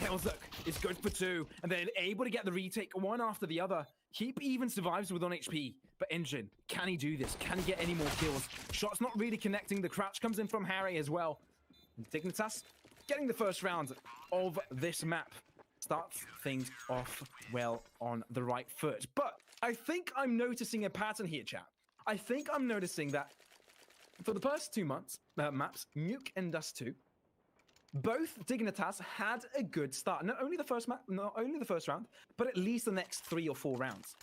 Speaker 1: Helzuk is good for 2, and they're able to get the retake one after the other. Heap even survives with 1 HP, but Engine, can he do this? Can he get any more kills? Shots not really connecting. The crouch comes in from Harry as well. And Dignitas getting the first round of this map. Starts things off well on the right foot. But I think I'm noticing a pattern here, chat. I think I'm noticing that for the first 2 maps, nawwk and Dust 2, both Dignitas had a good start. Not only the first round, but at least the next 3 or 4 rounds.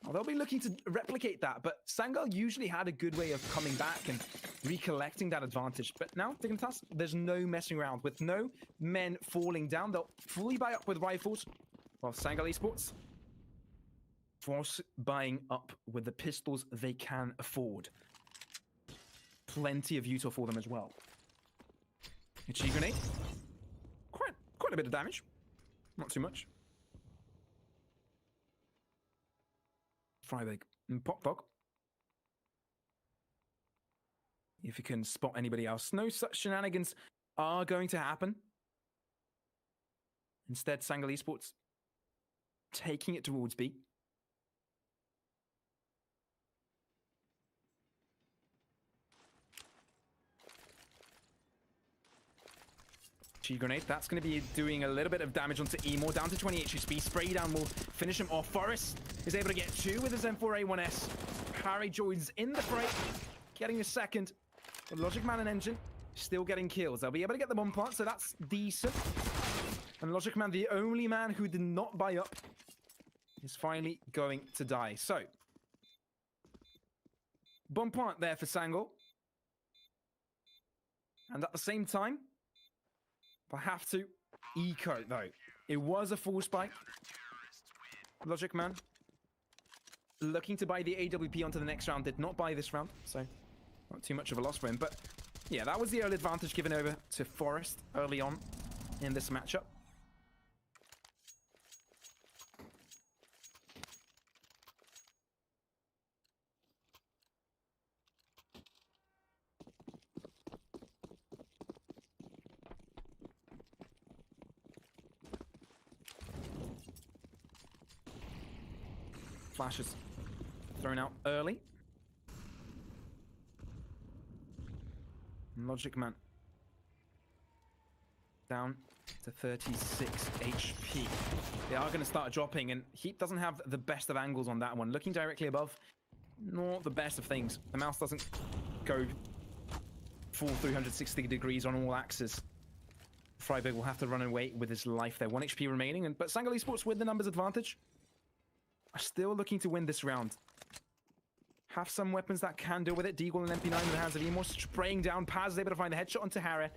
Speaker 1: Well, they'll be looking to replicate that, but SANGAL usually had a good way of coming back and recollecting that advantage. But now, Dignitas, there's no messing around. With no men falling down, they'll fully buy up with rifles, while SANGAL Esports force buying up with the pistols they can afford. Plenty of util for them as well. A G grenade. Quite a bit of damage. Not too much. Freiberg and Pop Dog. If you can spot anybody else. No such shenanigans are going to happen. Instead, SANGAL Esports taking it towards B. G grenade, that's going to be doing a little bit of damage onto Emo, down to 20 HP. Spray down will finish him off. Forrest is able to get 2 with his M4A1S. Harry joins in the fray, getting a second. But Logic Man and Engine still getting kills. They'll be able to get the bomb plant, so that's decent. And Logic Man, the only man who did not buy up, is finally going to die. So, bomb plant there for SANGAL. And at the same time, I have to eco though. It was a full spike. Logic Man looking to buy the AWP onto the next round. Did not buy this round, so not too much of a loss for him. But yeah, that was the early advantage given over to Forrest early on in this matchup. Flashes thrown out early. Logic Man down to 36 HP. They are going to start dropping, and Heap doesn't have the best of angles on that one. Looking directly above, not the best of things. The mouse doesn't go full 360 degrees on all axes. Freiberg will have to run away with his life there. 1 HP remaining, but SANGAL Esports with the numbers advantage are still looking to win this round. have some weapons that can deal with it. Deagle and MP9 in the hands of Emo, spraying down. Paz is able to find the headshot onto Harry.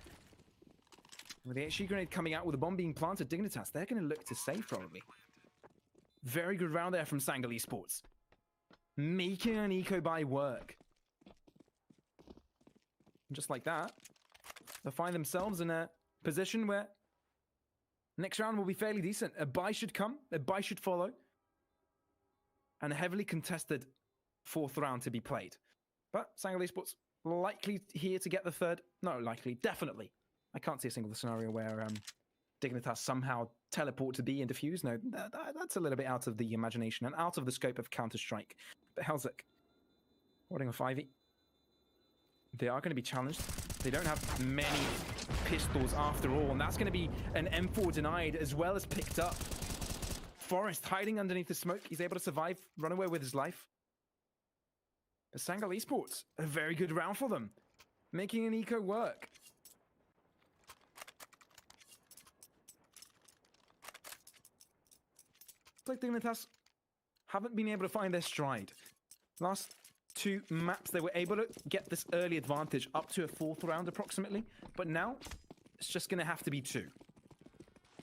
Speaker 1: With the HE grenade coming out with the bomb being planted, Dignitas, they're going to look to save probably. Very good round there from SANGAL Esports. Making an eco buy work. And just like that, they'll find themselves in a position where next round will be fairly decent. A buy should come, a buy should follow, and a heavily contested 4th round to be played. But SANGAL Esports likely here to get the 3rd. No, likely, definitely. I can't see a single scenario where Dignitas somehow teleport to B and defuse. No, that's a little bit out of the imagination and out of the scope of Counter-Strike. But Helzik, holding a 5e. They are going to be challenged. They don't have many pistols after all, and that's going to be an M4 denied as well as picked up. Forrest hiding underneath the smoke. He's able to survive, run away with his life. But SANGAL Esports, a very good round for them. Making an eco work. Like Dignitas haven't been able to find their stride. Last 2 maps, they were able to get this early advantage up to a 4th round approximately. But now, it's just going to have to be 2.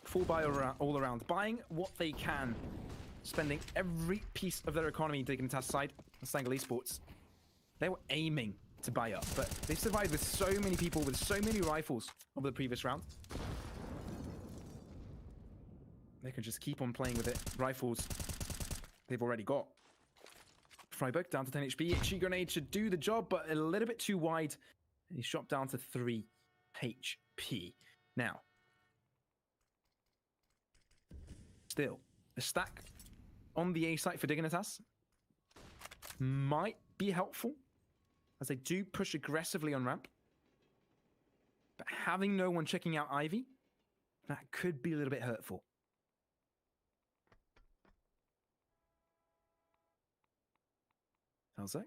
Speaker 1: Full buy all around. Buying what they can. Spending every piece of their economy, Dignitas side, on SANGAL Esports. They were aiming to buy up, but they survived with so many people, with so many rifles over the previous round. They can just keep on playing with it. Rifles they've already got. Freiburg down to 10 HP. HE grenade should do the job, but a little bit too wide. And he's shot down to 3 HP. Now, still, a stack on the A site for Dignitas might be helpful as they do push aggressively on ramp. But having no one checking out Ivy, that could be a little bit hurtful. Helzik.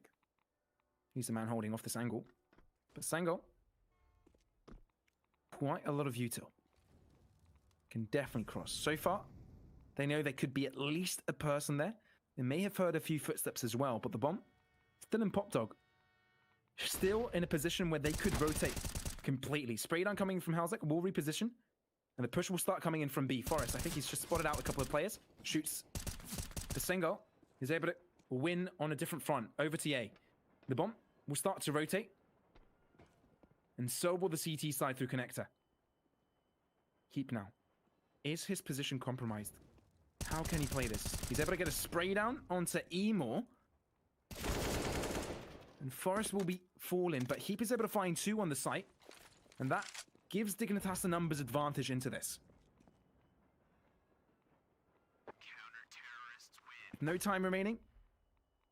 Speaker 1: He's the man holding off this angle. But SANGAL, quite a lot of util. Can definitely cross. So far, they know there could be at least a person there. They may have heard a few footsteps as well, but the bomb, still in Pop Dog. Still in a position where they could rotate completely. Spray down coming from Helzik, will reposition. And the push will start coming in from B. Forrest, I think he's just spotted out a couple of players. Shoots the SANGAL. He's able to win on a different front. Over to A. The bomb will start to rotate. And so will the CT side through connector. Keep now. Is his position compromised? How can he play this? He's able to get a spray down onto Emo. And Forrest will be falling, but Heap is able to find 2 on the site. And that gives Dignitas a numbers advantage into this. No time remaining.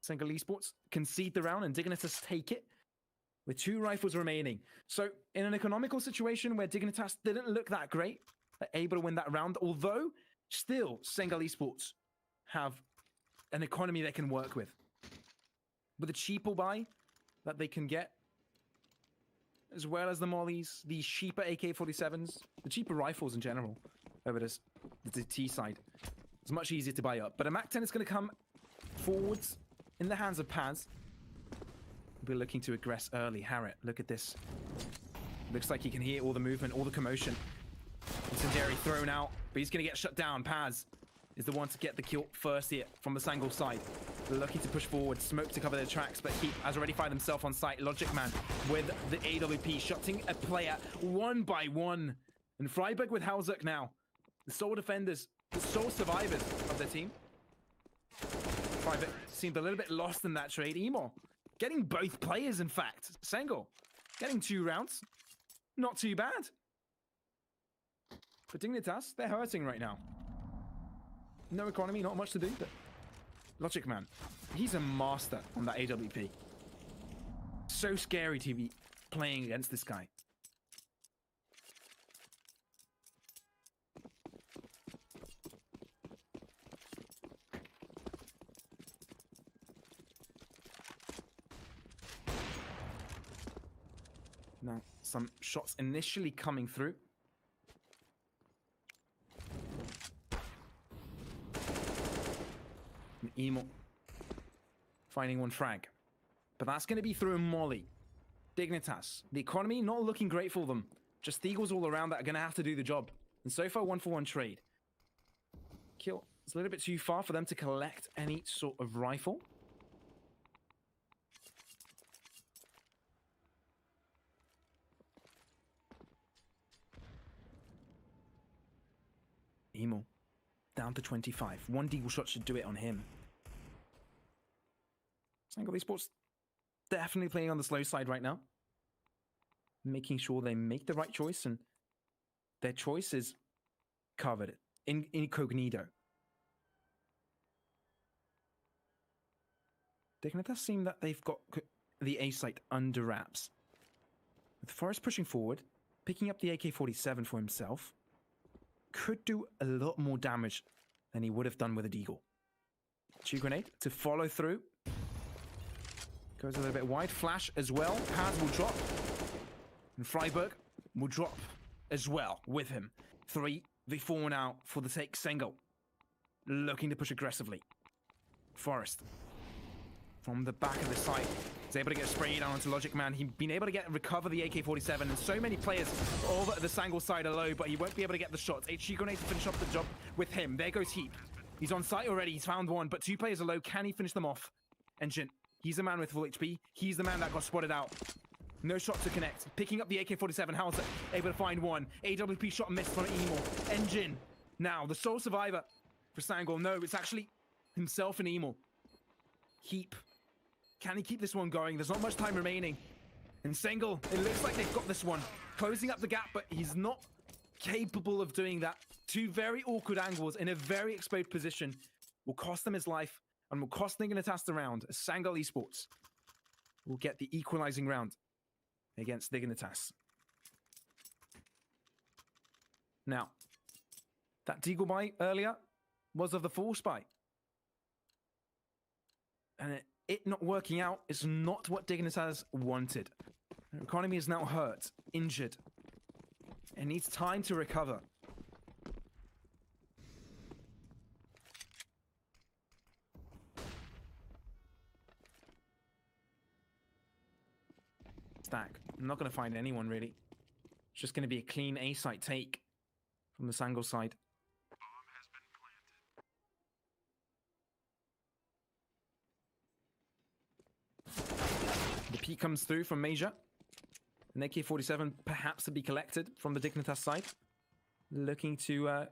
Speaker 1: SANGAL Esports concede the round and Dignitas take it with 2 rifles remaining. So in an economical situation where Dignitas didn't look that great, they're able to win that round, although still SANGAL Esports have an economy they can work with. With a cheaper buy that they can get, as well as the mollies, the cheaper AK-47s, the cheaper rifles in general, over this, the T side. It's much easier to buy up. But a MAC-10 is going to come forwards in the hands of Paz. We're looking to aggress early. Harriet, look at this. Looks like he can hear all the movement, all the commotion. Incendiary thrown out, but he's going to get shut down. Paz is the one to get the kill first here from the SANGAL side. They're looking to push forward, smoke to cover their tracks, but Heap has already found himself on site. Logic Man with the AWP, shutting a player 1 by 1. And Freiburg with Helzik now. The sole defenders, the sole survivors of their team. Freiburg seemed a little bit lost in that trade. Emo getting both players, in fact. SANGAL getting 2 rounds. Not too bad. But Dignitas, they're hurting right now. No economy, not much to do, but Logic Man, he's a master on that AWP. So scary to be playing against this guy. Now, some shots initially coming through. And Emo finding 1 frag. But that's going to be through a molly. Dignitas, the economy not looking great for them. Just Eagles all around that are going to have to do the job. And so far, 1-for-1 trade. Kill. It's a little bit too far for them to collect any sort of rifle. Emo. Down to 25. One deagle shot should do it on him. SANGAL Esports definitely playing on the slow side right now. Making sure they make the right choice, and their choice is covered in incognito. Dignitas seem that they've got the A site under wraps. With Forrest pushing forward, picking up the AK-47 for himself, could do a lot more damage than he would have done with a deagle. Chew grenade to follow through. Goes a little bit wide. Flash as well. Pads will drop. And Freiburg will drop as well with him. 3v4 now for the take. SANGAL looking to push aggressively. Forrest from the back of the site is able to get sprayed down onto Logic Man. He's been able to recover the AK-47, and so many players over the SANGAL side are low, but he won't be able to get the shots. HG grenade to finish up the job with him. There goes Heap. He's on site already. He's found one, but two players are low. Can he finish them off? Engine. He's the man with full HP. He's the man that got spotted out. No shot to connect. Picking up the AK-47. How's it? Able to find one. AWP shot missed from Emo. Engine. Now, the sole survivor for SANGAL. No, it's actually himself and Emo. Heap. Can he keep this one going? There's not much time remaining. And SANGAL, it looks like they've got this one. Closing up the gap, but he's not capable of doing that. Two very awkward angles in a very exposed position will cost them his life and will cost Dignitas the round. SANGAL Esports will get the equalizing round against Dignitas. Now, that deagle buy earlier was of the force buy. And it not working out is not what Dignitas wanted. Their economy is now hurt, injured. It needs time to recover. Stack. I'm not going to find anyone, really. It's just going to be a clean A-site take from the SANGAL side. The peek comes through from Major. An AK-47 perhaps to be collected from the Dignitas side. Looking to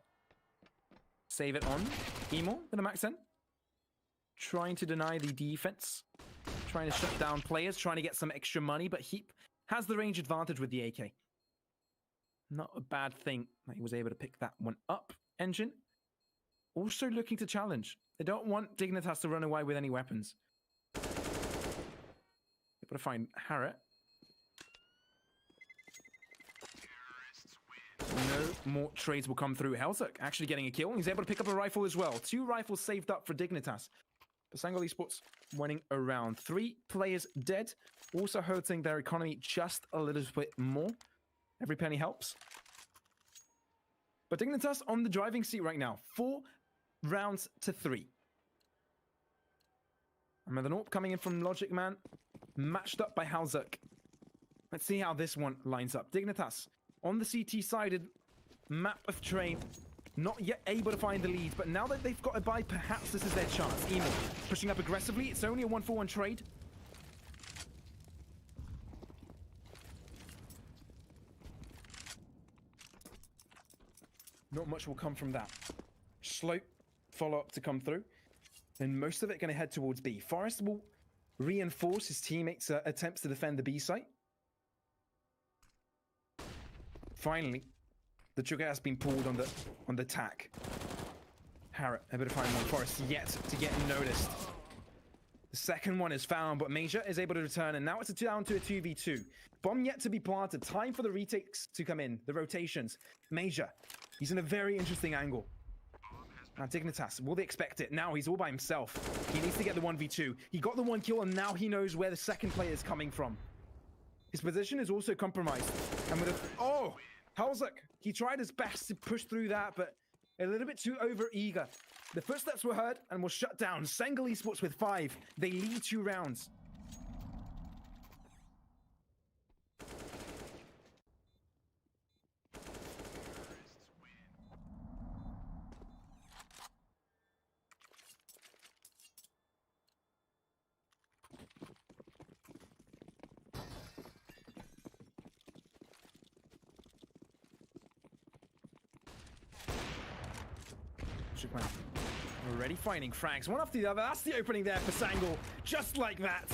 Speaker 1: save it on. Emo with a max 10. Trying to deny the defense. Trying to shut down players. Trying to get some extra money. But Heap has the range advantage with the AK. Not a bad thing that he was able to pick that one up. Engine. Also looking to challenge. They don't want Dignitas to run away with any weapons. Able to find Harriet. No more trades will come through. Hellsuck actually getting a kill. He's able to pick up a rifle as well. 2 rifles saved up for Dignitas. But SANGAL Esports winning around. 3 players dead. Also hurting their economy just a little bit more. Every penny helps. But Dignitas on the driving seat right now. 4 rounds to 3. And with an AWP coming in from Logic Man. Matched up by Hellsuck. Let's see how this one lines up. Dignitas on the CT-sided map of terrain. Not yet able to find the lead, but now that they've got a buy, perhaps this is their chance. Emo pushing up aggressively. It's only a 1-for-1 trade. Not much will come from that. Slow follow-up to come through. And most of it going to head towards B. Forrest will reinforce his teammates' attempts to defend the B site. Finally, the trigger has been pulled on the tack. Harriet able to find one. Forrest yet to get noticed. The second one is found, but Major is able to return, and now it's down to a 2v2. Bomb yet to be planted. Time for the retakes to come in. The rotations. Major, he's in a very interesting angle. Now Dignitas, will they expect it? Now he's all by himself. He needs to get the 1v2. He got the 1 kill, and now he knows where the second player is coming from. His position is also compromised. And with a... Oh! Hellsuck, he tried his best to push through that, but a little bit too over-eager. The footsteps were heard and was shut down. SANGAL Esports with 5. They lead 2 rounds. Logic Man already finding frags. One after the other. That's the opening there for SANGAL. Just like that.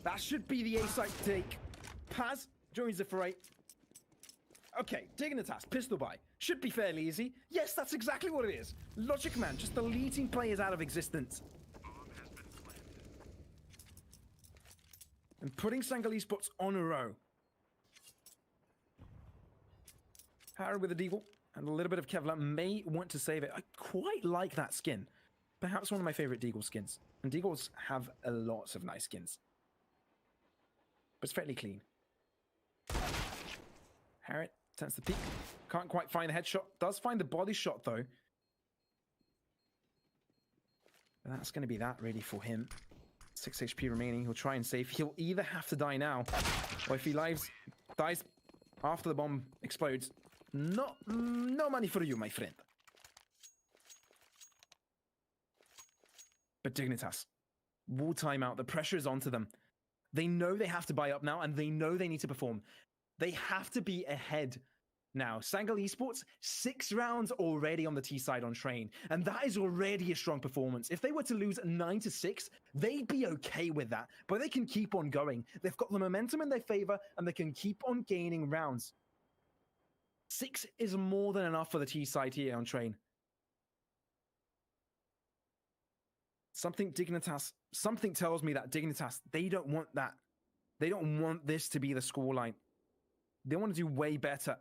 Speaker 1: That should be the A site to take. Paz joins the fray. Okay, Dignitas, pistol buy. Should be fairly easy. Yes, that's exactly what it is. Logic Man just deleting players out of existence. And putting SANGAL Esports on a row. Harry with a deagle and a little bit of Kevlar may want to save it. I quite like that skin. Perhaps one of my favorite deagle skins. And deagles have a lot of nice skins. But it's fairly clean. Harriet tends to peek. Can't quite find the headshot. Does find the body shot though. But that's going to be that really for him. 6 HP remaining. He'll try and save. He'll either have to die now, or if he dies after the bomb explodes, no money for you, my friend. But Dignitas will time out. The pressure is onto them. They know they have to buy up now, and they know they need to perform. They have to be ahead now. SANGAL Esports, 6 rounds already on the T side on train, and that is already a strong performance. If they were to lose 9-6, they'd be okay with that, but they can keep on going. They've got the momentum in their favor, and they can keep on gaining rounds. 6 is more than enough for the T side here on train. Something tells me that Dignitas, they don't want that. They don't want this to be the scoreline. They want to do way better.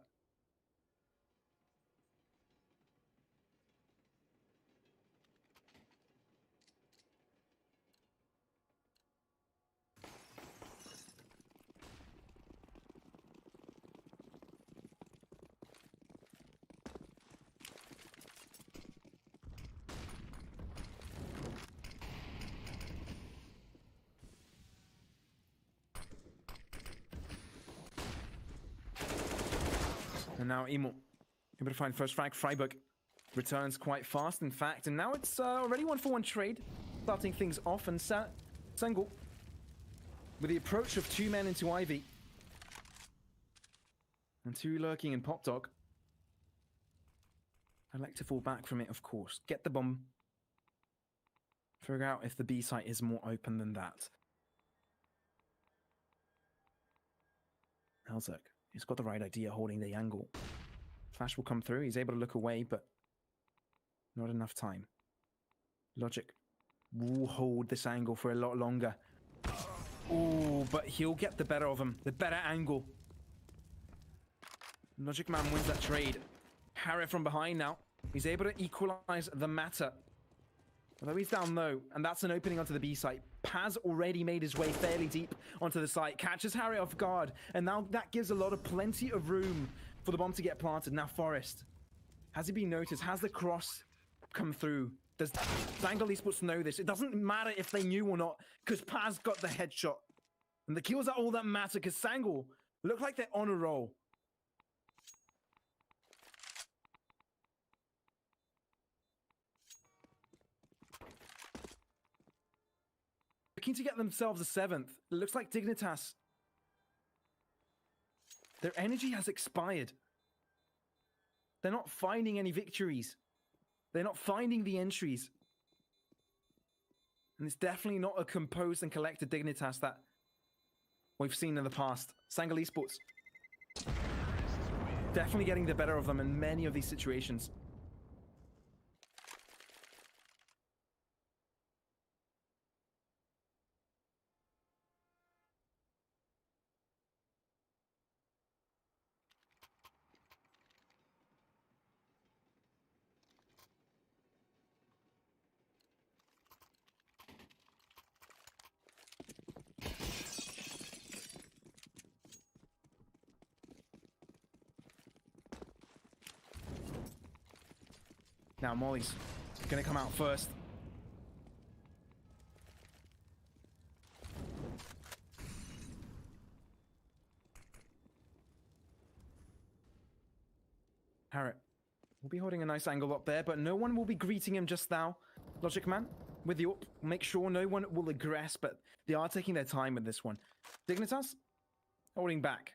Speaker 1: And now Emo able to find first frag. Freiburg returns quite fast, in fact, and now it's already 1-for-1 trade, starting things off. And SANGAL with the approach of 2 men into Ivy and 2 lurking in Pop Dog. I'd like to fall back from it, of course. Get the bomb. Figure out if the B site is more open than that. Elzerk. He's got the right idea, holding the angle. Flash will come through. He's able to look away, but not enough time. Logic will hold this angle for a lot longer. Oh, but he'll get the better of him. The better angle. Logic Man wins that trade. Harriet from behind now. He's able to equalize the matter. Although he's down low, and that's an opening onto the B site. Paz already made his way fairly deep onto the site, catches Harry off guard, and now that gives plenty of room for the bomb to get planted. Now Forest, has he been noticed? Has the cross come through? Does SANGAL Esports know this? It doesn't matter if they knew or not, because Paz got the headshot. And the kills are all that matter, because SANGAL look like they're on a roll. Looking to get themselves a 7th. It looks like Dignitas, their energy has expired. They're not finding any victories. They're not finding the entries. And it's definitely not a composed and collected Dignitas that we've seen in the past. SANGAL Esports definitely getting the better of them in many of these situations. Now Molly's gonna come out first. Harriet will be holding a nice angle up there, but no one will be greeting him just now. Logic Man with the up. Make sure no one will aggress, but they are taking their time with this one. Dignitas holding back.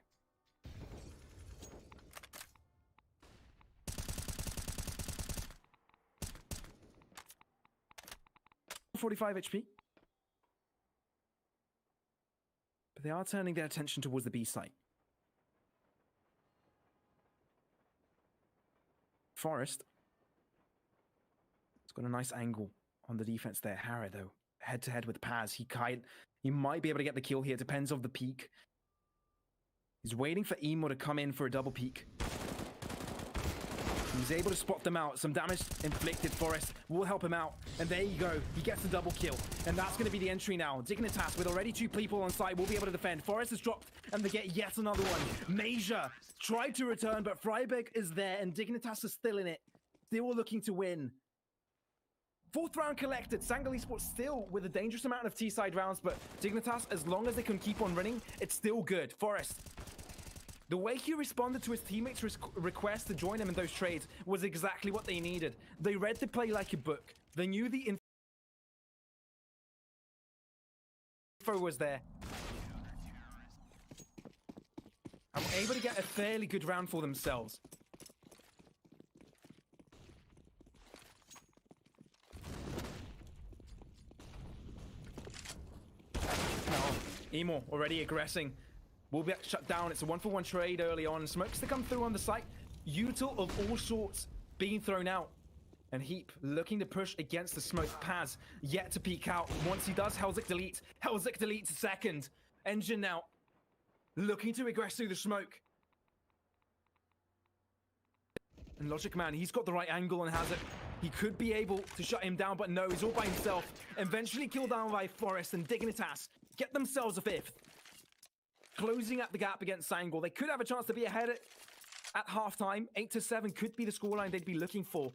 Speaker 1: 45 HP. But they are turning their attention towards the B site. Forest. It's got a nice angle on the defense there. Harry, though, head-to-head with Paz. He might be able to get the kill here. Depends on the peek. He's waiting for Emo to come in for a double peek. He's able to spot them out. Some damage inflicted. Forest will help him out. And there you go. He gets the double kill. And that's going to be the entry now. Dignitas, with already 2 people on site, will be able to defend. Forest is dropped, and they get yet another one. Major tried to return, but Freiberg is there, and Dignitas is still in it. Still looking to win. 4th round collected. SANGAL Esports still with a dangerous amount of T-side rounds, but Dignitas, as long as they can keep on running, it's still good. Forest. The way he responded to his teammates' request to join him in those trades was exactly what they needed. They read the play like a book. They knew the info was there. And were able to get a fairly good round for themselves. Now, Emo already aggressing. Will be shut down. It's a 1-for-1 trade early on. Smokes to come through on the site. Util of all sorts being thrown out. And Heap looking to push against the smoke. Paz yet to peek out. Once he does, Hellzik delete. Hellzik deletes second. Engine now looking to aggress through the smoke. And Logic Man, he's got the right angle and has it. He could be able to shut him down, but no, he's all by himself. Eventually killed down by Forest, and Dignitas get themselves a 5th. Closing up the gap against SANGAL. They could have a chance to be ahead at halftime. 8-7 could be the scoreline they'd be looking for.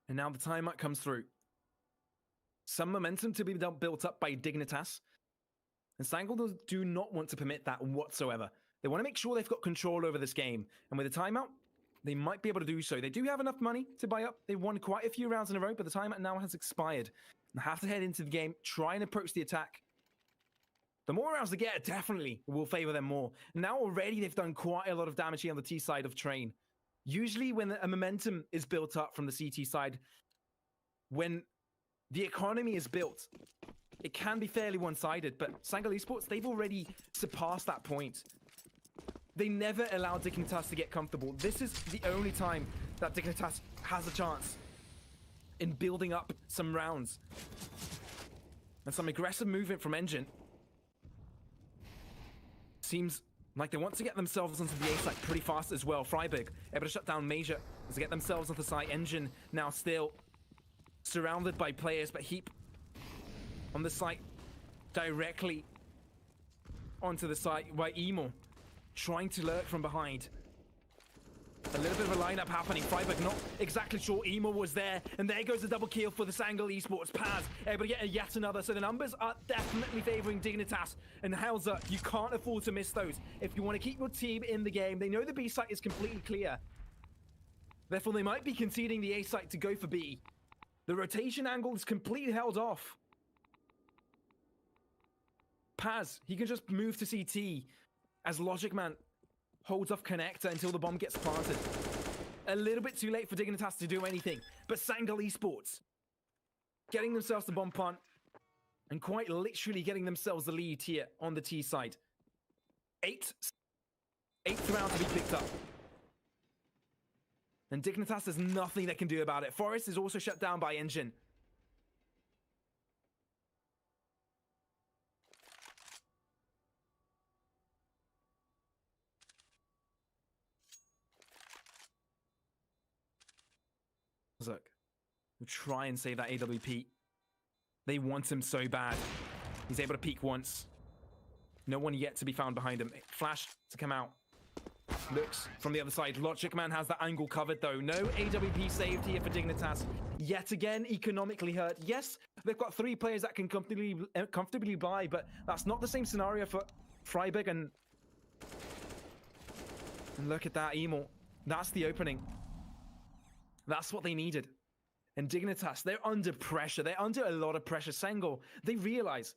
Speaker 1: And now the timeout comes through. Some momentum to be built up by Dignitas. And SANGAL do not want to permit that whatsoever. They want to make sure they've got control over this game. And with a timeout, they might be able to do so. They do have enough money to buy up. They won quite a few rounds in a row, but the timeout now has expired. They have to head into the game, try and approach the attack. The more rounds they get, definitely will favor them more. Now already they've done quite a lot of damage here on the T side of Train. Usually when a momentum is built up from the CT side, when the economy is built, it can be fairly one-sided, but SANGAL Esports, they've already surpassed that point. They never allow Dignitas to get comfortable. This is the only time that Dignitas has a chance in building up some rounds. And some aggressive movement from Engine. Seems like they want to get themselves onto the A site pretty fast as well. Freiberg able to shut down Major to get themselves onto the site. Engine now still surrounded by players, but Heap on the site directly onto the site by Emo trying to lurk from behind. A little bit of a lineup happening. Freiberg not exactly sure Emo was there, and there goes the double kill for the SANGAL Esports. Paz able to get yet another, so the numbers are definitely favoring Dignitas and Hauser. You can't afford to miss those if you want to keep your team in the game. They know the B site is completely clear, therefore they might be conceding the A site to go for B. The rotation angle is completely held off. Paz, he can just move to CT as Logic Man holds off connector until the bomb gets planted. A little bit too late for Dignitas to do anything, but SANGAL Esports getting themselves the bomb plant and quite literally getting themselves the lead here on the T side. 8th round to be picked up. And Dignitas has nothing they can do about it. Forest is also shut down by Engine. Look, we'll try and save that AWP. They want him so bad. He's able to peek once. No one yet to be found behind him. Flash to come out. Looks from the other side. Logic Man has that angle covered though. No AWP saved here for Dignitas. Yet again, economically hurt. Yes, they've got 3 players that can comfortably buy, but that's not the same scenario for Freiberg. And look at that, Emo. That's the opening. That's what they needed. And Dignitas, they're under pressure. They're under a lot of pressure. SANGAL, they realize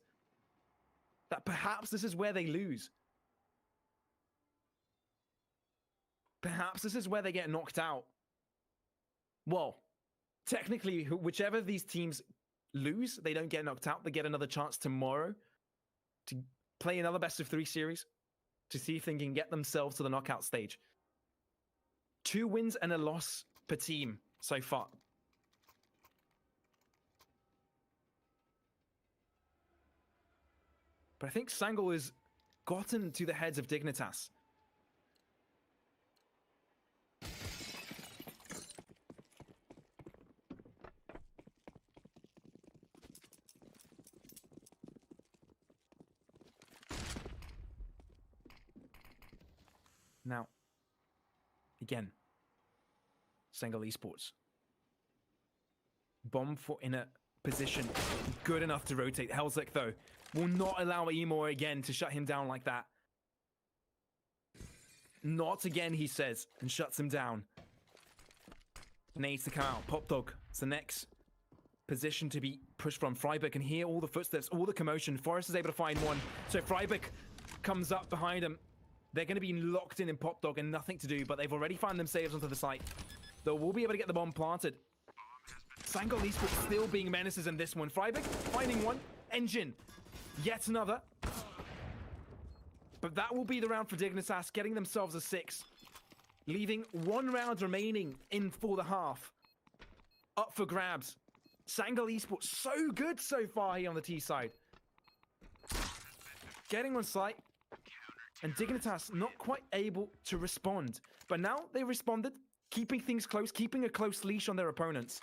Speaker 1: that perhaps this is where they lose. Perhaps this is where they get knocked out. Well, technically, whichever of these teams lose, they don't get knocked out. They get another chance tomorrow to play another best-of-3 series to see if they can get themselves to the knockout stage. 2 wins and a loss per team so far. But I think SANGAL has gotten to the heads of Dignitas. Now, again, SANGAL Esports. Bomb in a position good enough to rotate. helzek, though, will not allow Emo again to shut him down like that. Not again, he says, and shuts him down. Needs to come out. Popdog, it's the next position to be pushed from. Freiburg can hear all the footsteps, all the commotion. Forrest is able to find one. So Freiburg comes up behind him. They're going to be locked in Popdog and nothing to do, but they've already found themselves onto the site. Though we'll be able to get the bomb planted. SANGAL Esports still being menaces in this one. Freiburg finding one. Engine. Yet another. But that will be the round for Dignitas, getting themselves a 6. Leaving 1 round remaining in for the half. Up for grabs. SANGAL Esports so good so far here on the T side. Getting on site. And Dignitas not quite able to respond. But now they responded, keeping things close, keeping a close leash on their opponents.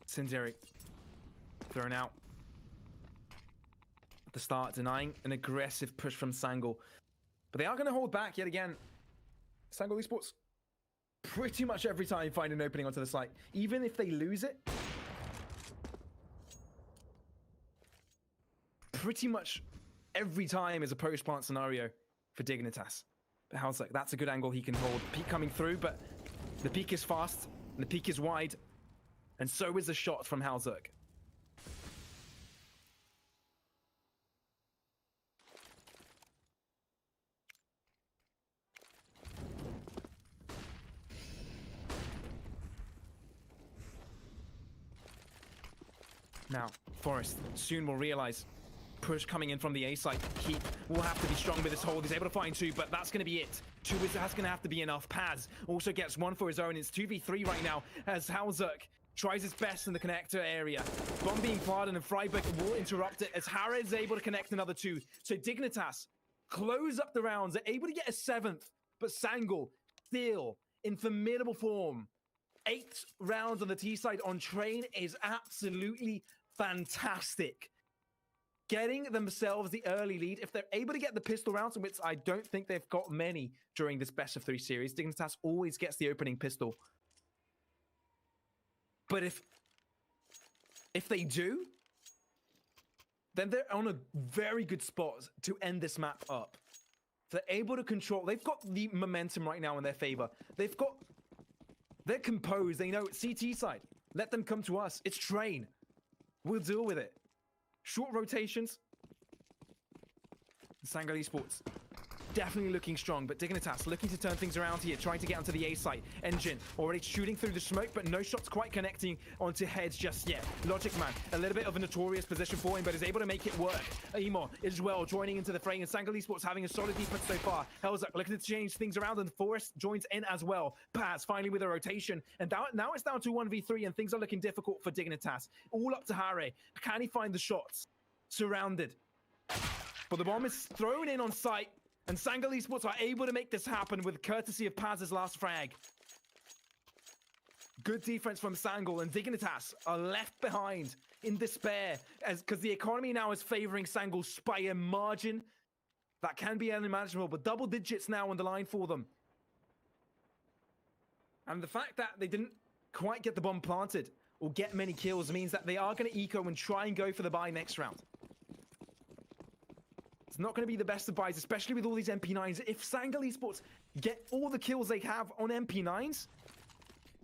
Speaker 1: Sinderi thrown out at the start, denying an aggressive push from SANGAL. But they are going to hold back yet again. SANGAL Esports pretty much every time find an opening onto the site. Even if they lose it, pretty much every time is a post-plant scenario for Dignitas. But helzek, that's a good angle he can hold. Peek coming through, but the peek is fast and the peek is wide. And so is the shot from helzek. Now, Forrest soon will realize push coming in from the A side. Keep will have to be strong with this hold. He's able to find 2, but that's going to be it. 2 is that's going to have to be enough. Paz also gets 1 for his own. It's 2v3 right now as helzek tries his best in the connector area. Bomb being planted and Freiburg will interrupt it as Harry is able to connect another 2. So Dignitas close up the rounds. They're able to get a 7th, but SANGAL still in formidable form. 8 rounds on the T side on train is absolutely fantastic. Getting themselves the early lead. If they're able to get the pistol rounds, which I don't think they've got many during this best of 3 series, Dignitas always gets the opening pistol. But if they do, then they're on a very good spot to end this map up. If they're able to control, they've got the momentum right now in their favor. They're composed. They know it's CT side. Let them come to us. It's train. We'll deal with it. Short rotations. SANGAL Esports definitely looking strong, but Dignitas looking to turn things around here, trying to get onto the A site. Engine already shooting through the smoke, but no shots quite connecting onto heads just yet. Logic Man, a little bit of a notorious position for him, but is able to make it work. Emo as well, joining into the fray, and SANGAL Esports having a solid defense so far. helzek looking to change things around, and Forrest joins in as well. Paz finally with a rotation, and now it's down to 1v3, and things are looking difficult for Dignitas. All up to Harry. Can he find the shots? Surrounded. But the bomb is thrown in on site, and SANGAL Esports are able to make this happen with courtesy of Paz's last frag. Good defense from SANGAL, and Dignitas are left behind in despair because the economy now is favoring SANGAL by a margin That can be unimaginable, but double digits now on the line for them. And the fact that they didn't quite get the bomb planted or get many kills means that they are going to eco and try and go for the buy next round. It's not going to be the best of buys, especially with all these MP9s. If SANGAL Esports get all the kills they have on MP9s,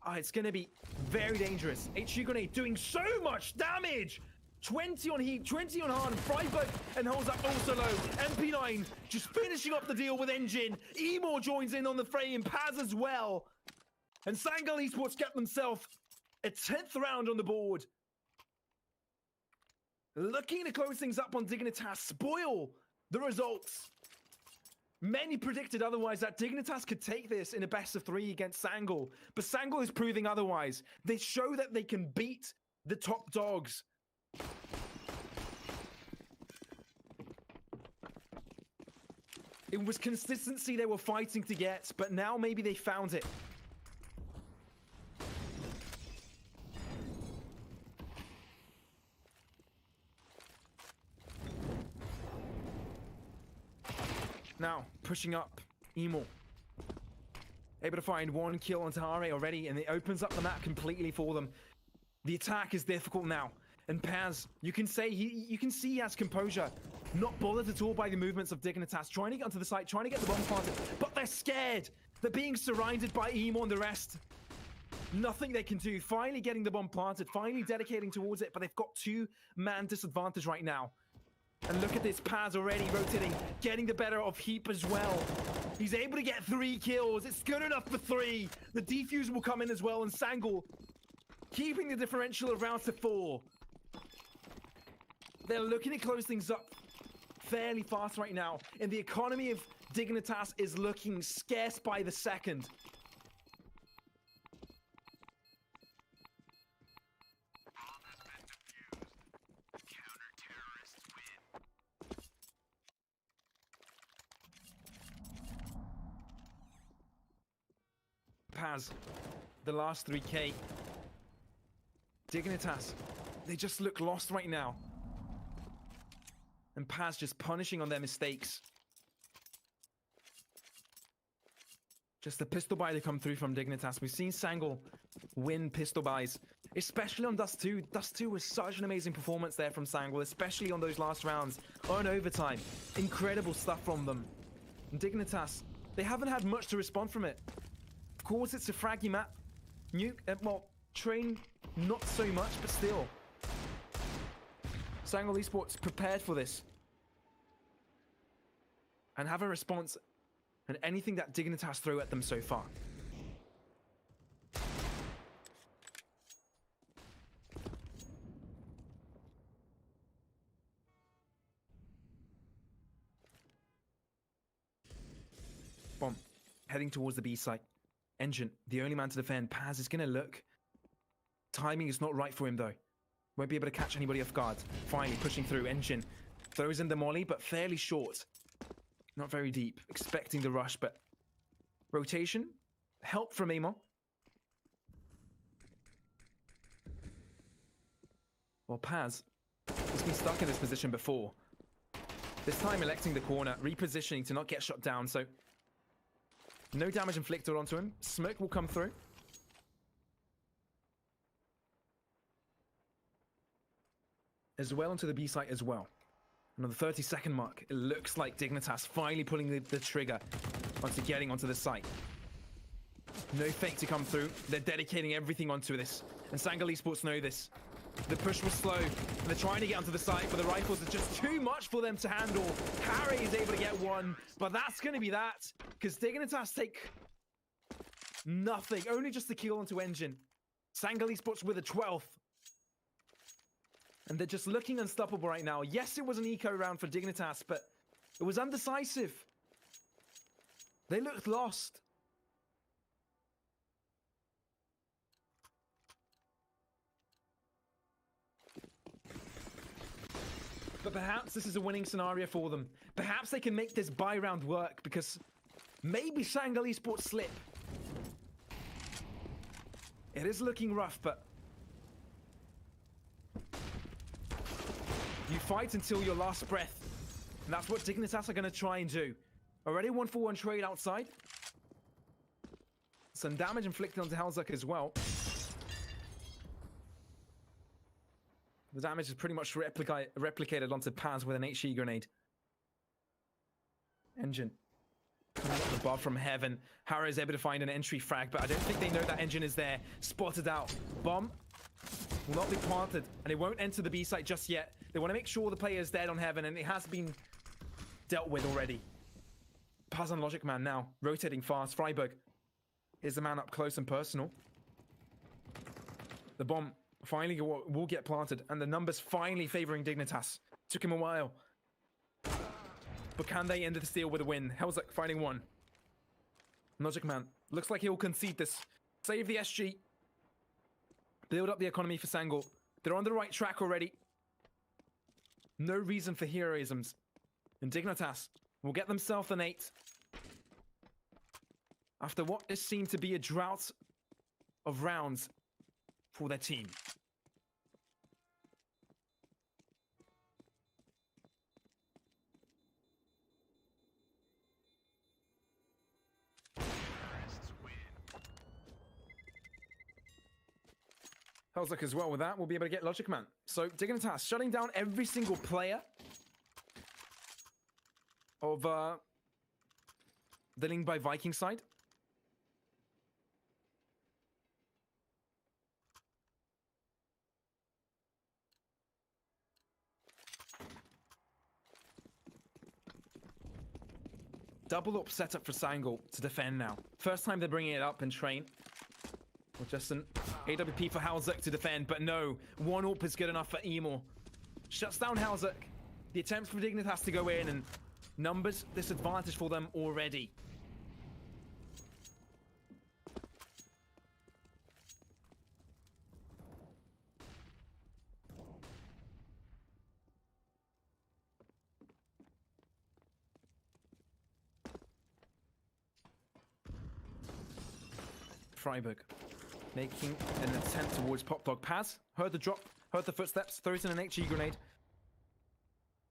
Speaker 1: it's going to be very dangerous. HG Grenade doing so much damage! 20 on Heat, 20 on Hard, Freiburg and holds up also low. MP9 just finishing up the deal with Engine. Emor joins in on the frame, Paz as well. And SANGAL Esports get themselves a 10th round on the board. Looking to close things up on Dignitas, spoil the results. Many predicted otherwise, that Dignitas could take this in a best of 3 against SANGAL. But SANGAL is proving otherwise. They show that they can beat the top dogs. It was consistency they were fighting to get, but now maybe they found it. Now, pushing up, Emor. Able to find 1 kill on Tahare already, and it opens up the map completely for them. The attack is difficult now. And Paz, you can see he has composure. Not bothered at all by the movements of Dignitas. Trying to get onto the site, trying to get the bomb planted. But they're scared. They're being surrounded by Emor and the rest. Nothing they can do. Finally getting the bomb planted. Finally dedicating towards it. But they've got 2-man disadvantage right now. And look at this, Paz already rotating. Getting the better of Heap as well. He's able to get 3 kills. It's good enough for 3. The defuse will come in as well. And SANGAL keeping the differential around to 4. They're looking to close things up fairly fast right now. And the economy of Dignitas is looking scarce by the second. Paz, the last 3K. Dignitas, they just look lost right now. And Paz just punishing on their mistakes. Just the pistol buy to come through from Dignitas. We've seen SANGAL win pistol buys, especially on Dust 2. Dust 2 was such an amazing performance there from SANGAL, especially on those last rounds, on overtime. Incredible stuff from them. And Dignitas, they haven't had much to respond from it. Of course, it's a fraggy map. Nuke, well, train, not so much, but still. SANGAL Esports prepared for this. And have a response and anything that Dignitas throw at them so far. Bomb. Heading towards the B site. Engine, the only man to defend. Paz is going to look. Timing is not right for him though. Won't be able to catch anybody off guard. Finally pushing through. Engine throws in the molly, but fairly short. Not very deep. Expecting the rush, but rotation. Help from Emor. Well, Paz has been stuck in this position before. This time electing the corner, repositioning to not get shot down, so no damage inflicted onto him. Smoke will come through. As well onto the B site as well. And on the 30-second mark, it looks like Dignitas finally pulling the trigger onto getting onto the site. No fake to come through. They're dedicating everything onto this. And SANGAL Esports know this. The push was slow. And they're trying to get onto the site, but the rifles are just too much for them to handle. Harry is able to get 1, but that's going to be that. Because Dignitas take nothing. Only just the kill onto Engine. SANGAL Esports with a 12th. And they're just looking unstoppable right now. Yes, it was an eco round for Dignitas, but it was undecisive. They looked lost. But perhaps this is a winning scenario for them. Perhaps they can make this buy round work, because maybe SANGAL Esports slip. It is looking rough, but you fight until your last breath. And that's what Dignitas are going to try and do. Already 1-for-1 trade outside. Some damage inflicted onto nawwk as well. The damage is pretty much replicated onto Paz with an HE grenade. Engine. Coming up above from heaven. Harrow is able to find an entry frag, but I don't think they know that engine is there. Spotted out. Bomb will not be planted, and it won't enter the B site just yet. They want to make sure the player is dead on heaven, and it has been dealt with already. Paz on Logic Man now. Rotating fast. Freiburg is the man up close and personal. The bomb finally will get planted, and the numbers finally favoring Dignitas. Took him a while. But can they end the steal with a win? nawwk finding one. Logic Man looks like he'll concede this. Save the SG. Build up the economy for SANGAL. They're on the right track already. No reason for heroisms. And Dignitas will get themselves an 8. After what is seen to be a drought of rounds for their team. nawwk as well with that. We'll be able to get Logic Man. So Dignitas shutting down every single player of the Ling by Viking side. Double up setup for SANGAL to defend now. First time they're bringing it up in train. With just an AWP for nawwk to defend, but no. One AWP is good enough for Emor. Shuts down nawwk. The attempts for Dignitas to go in, and numbers disadvantage for them already. Freiburg making an attempt towards Pop Dog. Paz heard the drop, heard the footsteps, throws in an HE grenade.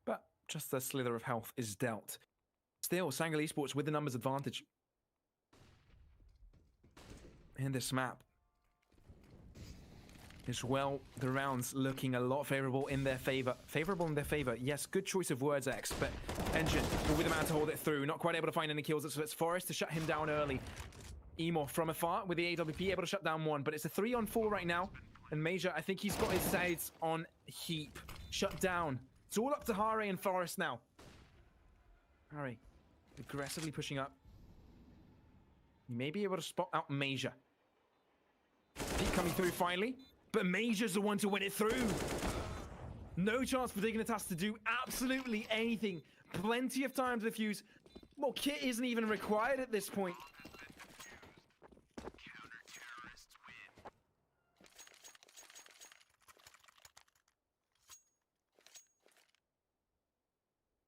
Speaker 1: But just a slither of health is dealt. Still, SANGAL Esports with the numbers advantage in this map. As well, the rounds looking a lot favorable in their favor. Favorable in their favor. Yes, good choice of words, X, but Engine will be the man to hold it through. Not quite able to find any kills, so it's Forest to shut him down early. Emor from afar with the AWP able to shut down one, but it's a 3-on-4 right now. And Major, I think he's got his sides on heap. Shut down. It's all up to Harry and Forest now. Harry aggressively pushing up. He may be able to spot out Major. Peak coming through finally, but Major's the one to win it through. No chance for Dignitas to do absolutely anything. Plenty of time to defuse. Well, kit isn't even required at this point.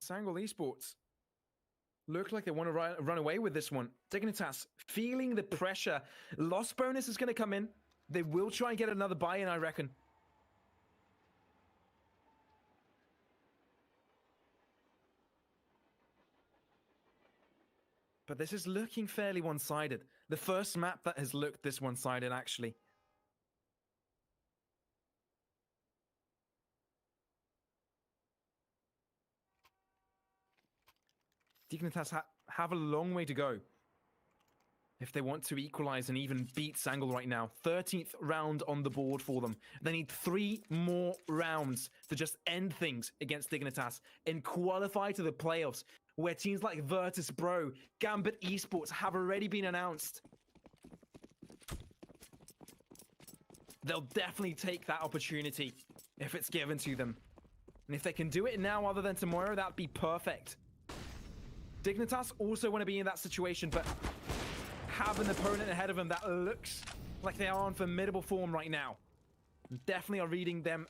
Speaker 1: SANGAL Esports look like they want to run away with this one. Dignitas feeling the pressure. Loss bonus is going to come in. They will try and get another buy-in, I reckon. But this is looking fairly one-sided. The first map that has looked this one-sided, actually. Dignitas have a long way to go if they want to equalize and even beat SANGAL right now. 13th round on the board for them. They need 3 more rounds to just end things against Dignitas and qualify to the playoffs, where teams like Virtus Bro, Gambit Esports have already been announced. They'll definitely take that opportunity if it's given to them. And if they can do it now other than tomorrow, that'd be perfect. Dignitas also want to be in that situation, but have an opponent ahead of them that looks like they are on formidable form right now. Definitely are reading them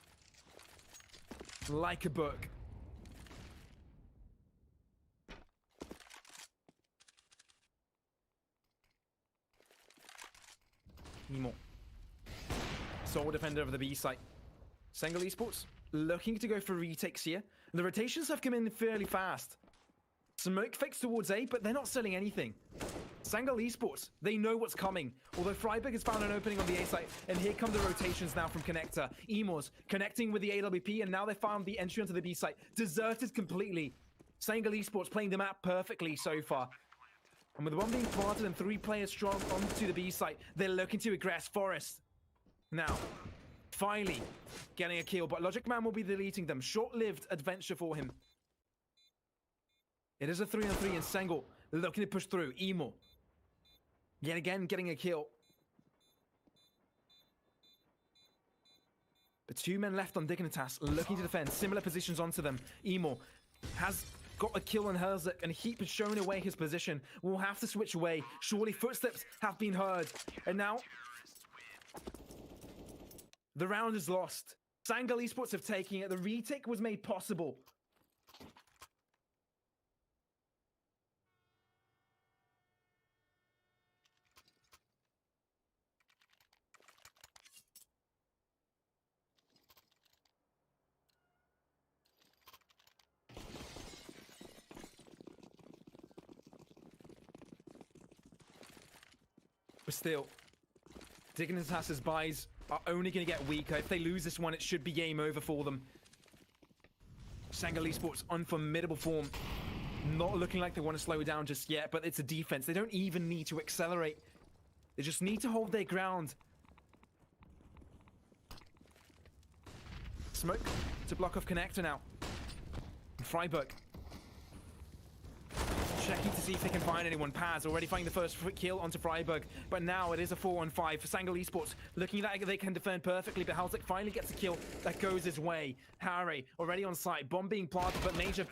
Speaker 1: like a book. Emor. Sole defender of the B site. SANGAL Esports looking to go for retakes here. The rotations have come in fairly fast. Smoke fakes towards A, but they're not selling anything. SANGAL Esports, they know what's coming. Although Freiburg has found an opening on the A site, and here come the rotations now from Connector. Emo's connecting with the AWP, and now they found the entry onto the B site. Deserted completely. SANGAL Esports playing the map perfectly so far. And with one being planted and 3 players strong onto the B site, they're looking to aggress Forest. Now, finally getting a kill, but Logic Man will be deleting them. Short-lived adventure for him. It is a 3-on-3 and SANGAL looking to push through. Emo. Yet again getting a kill. But 2 men left on Dignitas looking to defend. Similar positions onto them. Emo has got a kill on Herzog, and Heap has shown away his position. We'll have to switch away. Surely footsteps have been heard. And now the round is lost. SANGAL Esports have taken it. The retake was made possible. But still, Dignitas' buys are only going to get weaker. If they lose this one, it should be game over for them. SANGAL Esports on formidable form. Not looking like they want to slow down just yet, but it's a defense. They don't even need to accelerate. They just need to hold their ground. Smoke to block off Connector now. Freiburg checking to see if they can find anyone. Paz already finding the first kill onto Freiburg, but now it is a 4-on-5 for SANGAL Esports. Looking like they can defend perfectly, but Halsek finally gets a kill that goes his way. Harry already on site, bomb being planted, but Major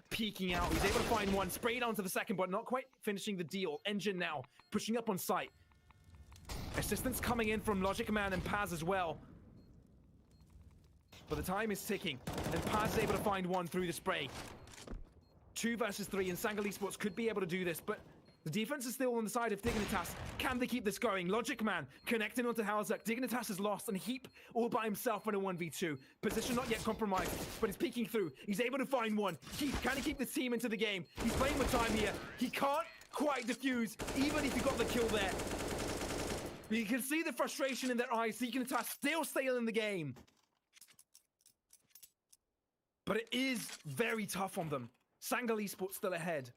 Speaker 1: peeking out. He's able to find one, sprayed onto the second, but not quite finishing the deal. Engine now pushing up on site. Assistance coming in from Logic Man and Paz as well. But the time is ticking, and Paz is able to find one through the spray. 2 versus 3, and SANGAL Esports could be able to do this, but the defense is still on the side of Dignitas. Can they keep this going? Logic Man connecting onto Halzak. Dignitas is lost, and Heap all by himself in a 1v2. Position not yet compromised, but he's peeking through. He's able to find one. Heap, can he keep this team into the game? He's playing with time here. He can't quite defuse, even if he got the kill there. You can see the frustration in their eyes. Dignitas still in the game. But it is very tough on them. SANGAL Esports still ahead.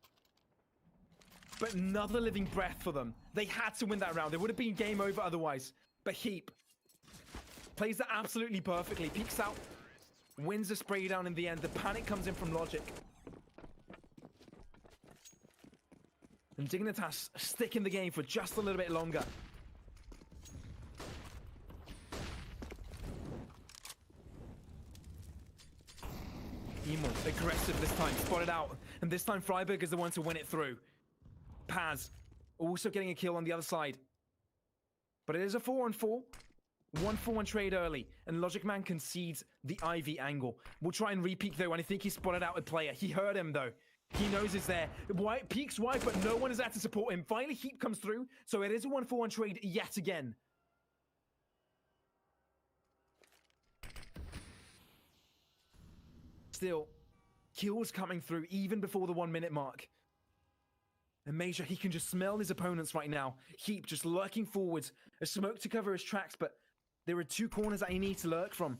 Speaker 1: But another living breath for them. They had to win that round. It would have been game over otherwise. But Heap plays that absolutely perfectly. Peeks out. Wins the spray down in the end. The panic comes in from Logic. And Dignitas stick in the game for just a little bit longer. Emo, aggressive this time, spotted out. And this time Freiburg is the one to win it through. Paz, also getting a kill on the other side. But it is a 4-on-4. 1-4-1 trade early. And Logic Man concedes the Ivy angle. We'll try and re-peek though, and I think he spotted out a player. He heard him though. He knows he's there. White peeks wide, but no one is there to support him. Finally, Heap comes through. So it is a 1-4-1 trade yet again. Still, kills coming through even before the 1-minute mark. And Major, he can just smell his opponents right now. Heap just lurking forwards. A smoke to cover his tracks, but there are 2 corners that he needs to lurk from.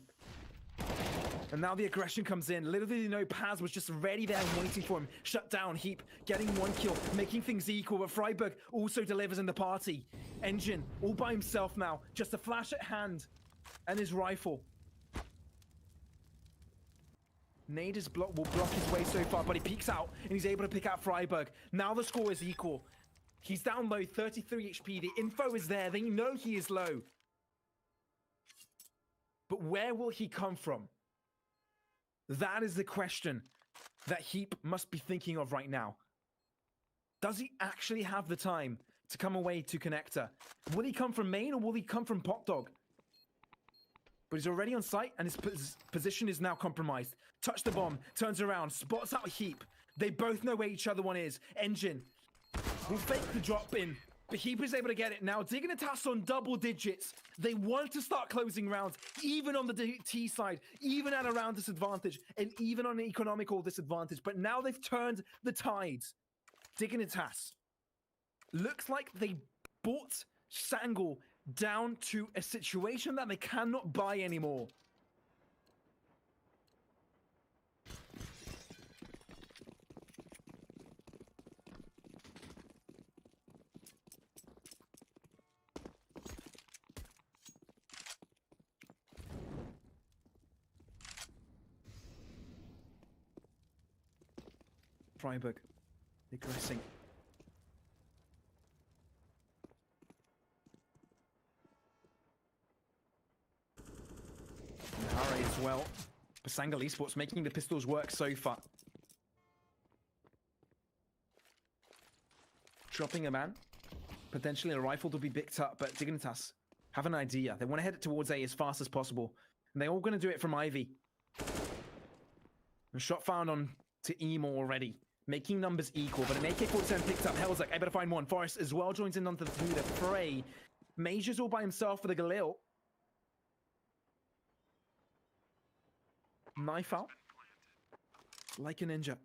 Speaker 1: And now the aggression comes in. Little did he know Paz was just ready there and waiting for him. Shut down, Heap, getting 1 kill, making things equal, but Freiburg also delivers in the party. Engine, all by himself now. Just a flash at hand and his rifle. Nader's block will block his way so far, but he peeks out and he's able to pick out Freiburg. Now the score is equal. He's down low, 33 HP. The info is there. They know he is low. But where will he come from? That is the question that Heap must be thinking of right now. Does he actually have the time to come away to Connector? Will he come from main or will he come from Pop Dog? But he's already on site and his position is now compromised. Touch the bomb, turns around, spots out Heap. They both know where each other one is. Engine will fake the drop in. But Heap is able to get it now. Dignitas on double digits. They want to start closing rounds, even on the T side, even at a round disadvantage, and even on an economical disadvantage. But now they've turned the tides. Dignitas looks like they brought SANGAL down to a situation that they cannot buy anymore. Freiburg aggressing. Harry as well. But SANGAL Esports making the pistols work so far. Dropping a man. Potentially a rifle to be picked up, but Dignitas have an idea. They want to head it towards A as fast as possible. And they're all going to do it from Ivy. A shot found on to Emo already. Making numbers equal, but an AK-47 picked up. Hell's I better find one. Forest as well joins in onto the fray. Major's all by himself for the Galil. Knife out. Like a ninja.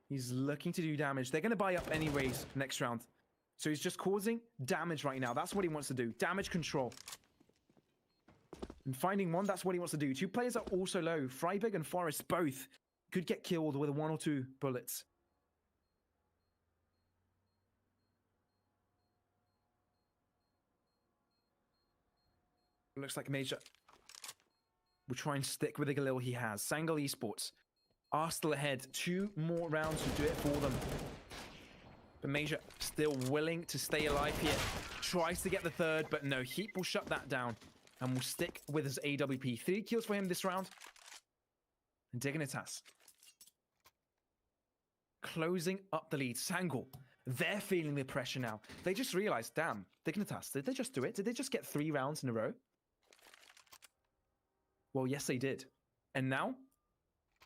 Speaker 1: He's looking to do damage. They're going to buy up anyways next round. So he's just causing damage right now. That's what he wants to do. Damage control. And finding one, that's what he wants to do. Two players are also low. Freiburg and Forest both could get killed with one or two bullets. Looks like Major will try and stick with the Galil he has. SANGAL Esports are still ahead. 2 more rounds to do it for them. But Major still willing to stay alive here. Tries to get the third, but no. Heap will shut that down and will stick with his AWP. 3 kills for him this round. And Dignitas closing up the lead. SANGAL, they're feeling the pressure now. They just realized, damn, Dignitas, did they just do it? Did they just get 3 rounds in a row? Well, yes, they did. And now,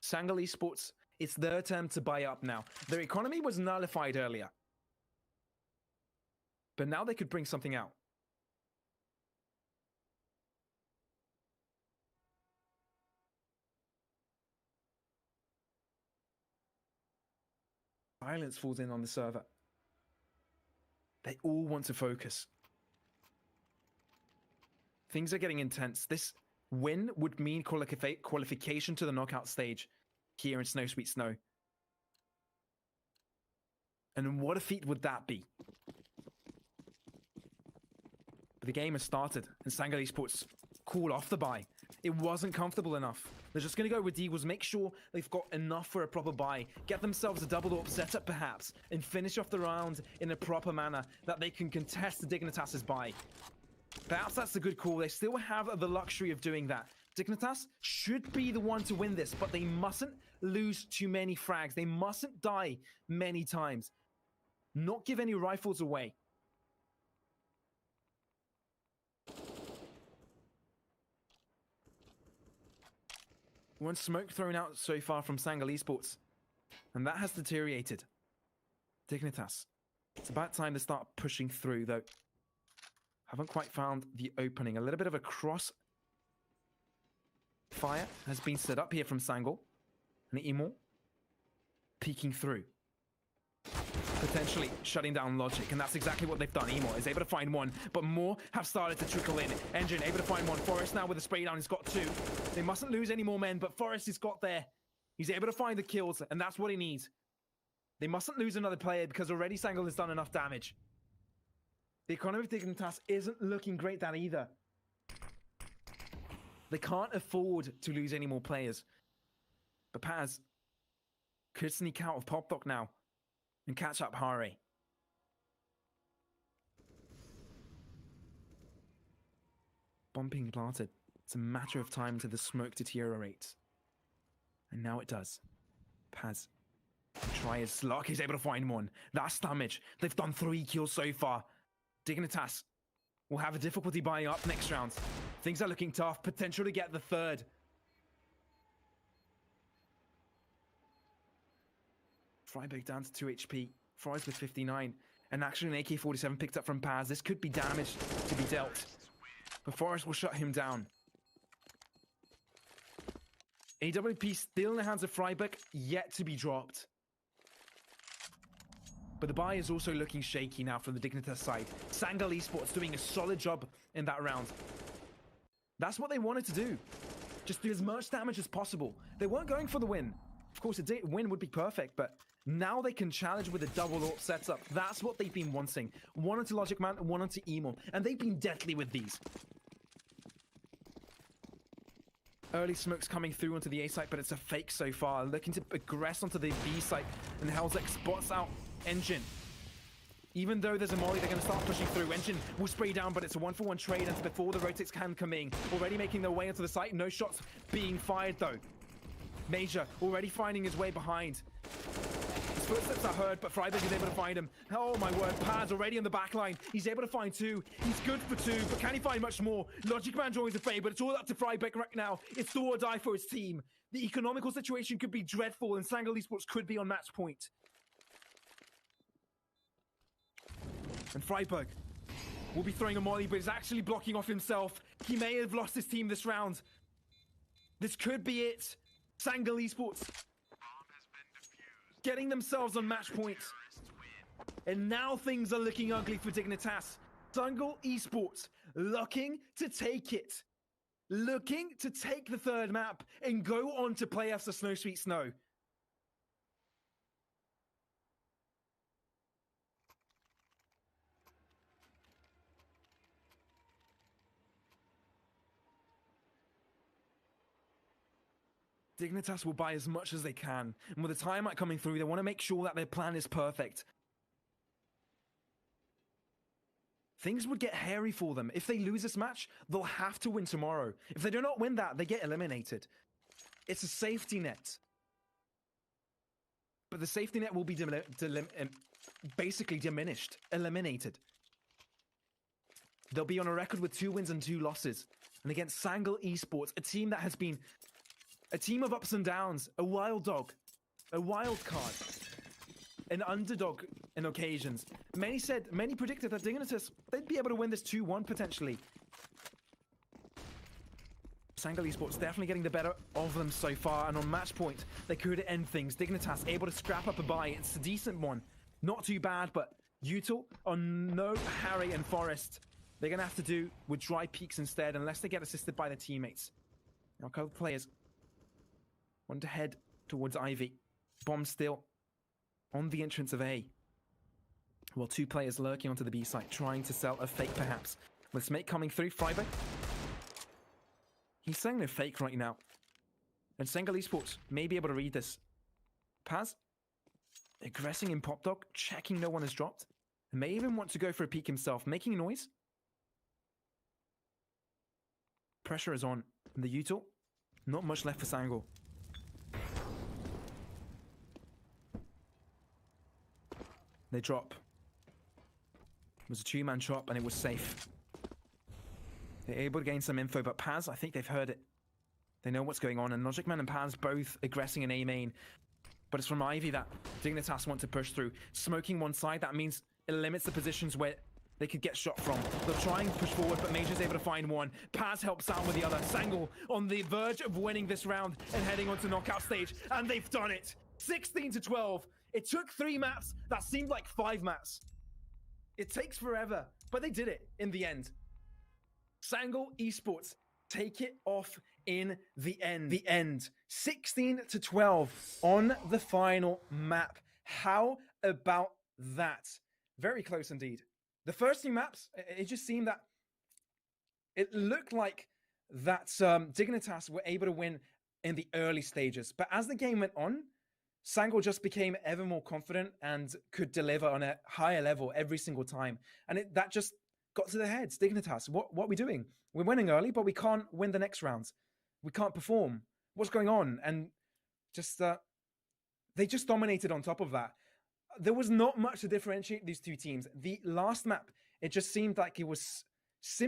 Speaker 1: SANGAL Esports, it's their turn to buy up now. Their economy was nullified earlier. But now they could bring something out. Silence falls in on the server. They all want to focus. Things are getting intense. This win would mean qualification to the knockout stage here in Snow Sweet Snow. And what a feat would that be? But the game has started, and SANGAL Esports call off the buy. It wasn't comfortable enough. They're just going to go with Deagles, make sure they've got enough for a proper buy, get themselves a double AWP setup perhaps, and finish off the round in a proper manner that they can contest the Dignitas' buy. Perhaps that's a good call. They still have the luxury of doing that. Dignitas should be the one to win this, but they mustn't lose too many frags. They mustn't die many times. Not give any rifles away. One smoke thrown out so far from SANGAL Esports, and that has deteriorated. Dignitas, it's about time to start pushing through, though. Haven't quite found the opening. A little bit of a cross fire has been set up here from SANGAL. And Emo peeking through. Potentially shutting down logic, and that's exactly what they've done. Emo is able to find one, but more have started to trickle in. Engine able to find one. Forest now with a spray down, he's got 2. They mustn't lose any more men, but Forest has got there. He's able to find the kills, and that's what he needs. They mustn't lose another player because already SANGAL has done enough damage. The economy of Dignitas isn't looking great that either. They can't afford to lose any more players. But Paz could sneak out of Popdoc now and catch up Hari. Bomb being planted. It's a matter of time until the smoke deteriorates. And now it does. Paz try his luck. He's able to find one. That's damage. They've done 3 kills so far. Dignitas will have a difficulty buying up next round. Things are looking tough. Potential to get the 3rd. Freiburg down to 2 HP. Fries with 59. And actually an AK-47 picked up from Paz. This could be damage to be dealt. But Forest will shut him down. AWP still in the hands of Freiburg, yet to be dropped. But the buy is also looking shaky now from the Dignitas side. SANGAL Esports doing a solid job in that round. That's what they wanted to do. Just do as much damage as possible. They weren't going for the win. Of course, a win would be perfect, but now they can challenge with a double AWP setup. That's what they've been wanting. One onto Logic Man, one onto Emo. And they've been deadly with these. Early smokes coming through onto the A site, but it's a fake so far. Looking to aggress onto the B site, and Hellsec spots out Engine. Even though there's a molly, they're going to start pushing through. Engine will spray down, but it's a 1-for-1 trade, and before the rotates can come in. Already making their way into the site. No shots being fired, though. Major already finding his way behind. His footsteps are heard, but Freiburg is able to find him. Oh my word, Paz already on the back line. He's able to find 2. He's good for 2, but can he find much more? Logic Man joins the fray, but it's all up to Freiburg right now. It's do or die for his team. The economical situation could be dreadful, and SANGAL Esports could be on match point. And Freiburg will be throwing a molly, but is actually blocking off himself. He may have lost his team this round. This could be it. SANGAL Esports getting themselves on match point. And now things are looking ugly for Dignitas. SANGAL Esports looking to take it. Looking to take the third map and go on to playoffs of Snow Sweet Snow. Dignitas will buy as much as they can, and with the timeout coming through, they want to make sure that their plan is perfect. Things would get hairy for them. If they lose this match, they'll have to win tomorrow. If they do not win that, they get eliminated. It's a safety net. But the safety net will be basically diminished, eliminated. They'll be on a record with 2 wins and 2 losses. And against SANGAL Esports, a team that has been a team of ups and downs, a wild dog, a wild card, an underdog in occasions. Many predicted that Dignitas, they'd be able to win this 2-1 potentially. SANGAL Esports definitely getting the better of them so far, and on match point, they could end things. Dignitas able to scrap up a buy. It's a decent one. Not too bad, but Util on no Harry and Forest. They're going to have to do with dry peaks instead, unless they get assisted by their teammates. Now, a couple of players want to head towards Ivy. Bomb still on the entrance of A. While 2 players lurking onto the B site, trying to sell a fake perhaps. With Smake coming through, Freiburg. He's selling a fake right now. And SANGAL Esports may be able to read this. Paz, aggressing in Pop Dog, checking no one has dropped. And may even want to go for a peek himself, making a noise. Pressure is on. And the Util, not much left for SANGAL. They drop. It was a 2-man chop, and it was safe. They're able to gain some info, but Paz, I think they've heard it. They know what's going on, and Logic Man and Paz both aggressing in A main. But it's from Ivy that Dignitas want to push through. Smoking one side, that means it limits the positions where they could get shot from. They'll try and push forward, but Major's able to find one. Paz helps out with the other. SANGAL on the verge of winning this round and heading on to knockout stage, and they've done it. 16-12. It took 3 maps that seemed like 5 maps. It takes forever, but they did it in the end. SANGAL Esports take it off in the end. 16-12 on the final map. How about that? Very close indeed. The first 2 maps, it just seemed that it looked like that Dignitas were able to win in the early stages. But as the game went on, SANGAL just became ever more confident and could deliver on a higher level every single time. And that just got to their heads. Dignitas, what are we doing? We're winning early, but we can't win the next rounds. We can't perform. What's going on? And just they just dominated on top of that. There was not much to differentiate these 2 teams. The last map, it just seemed like it was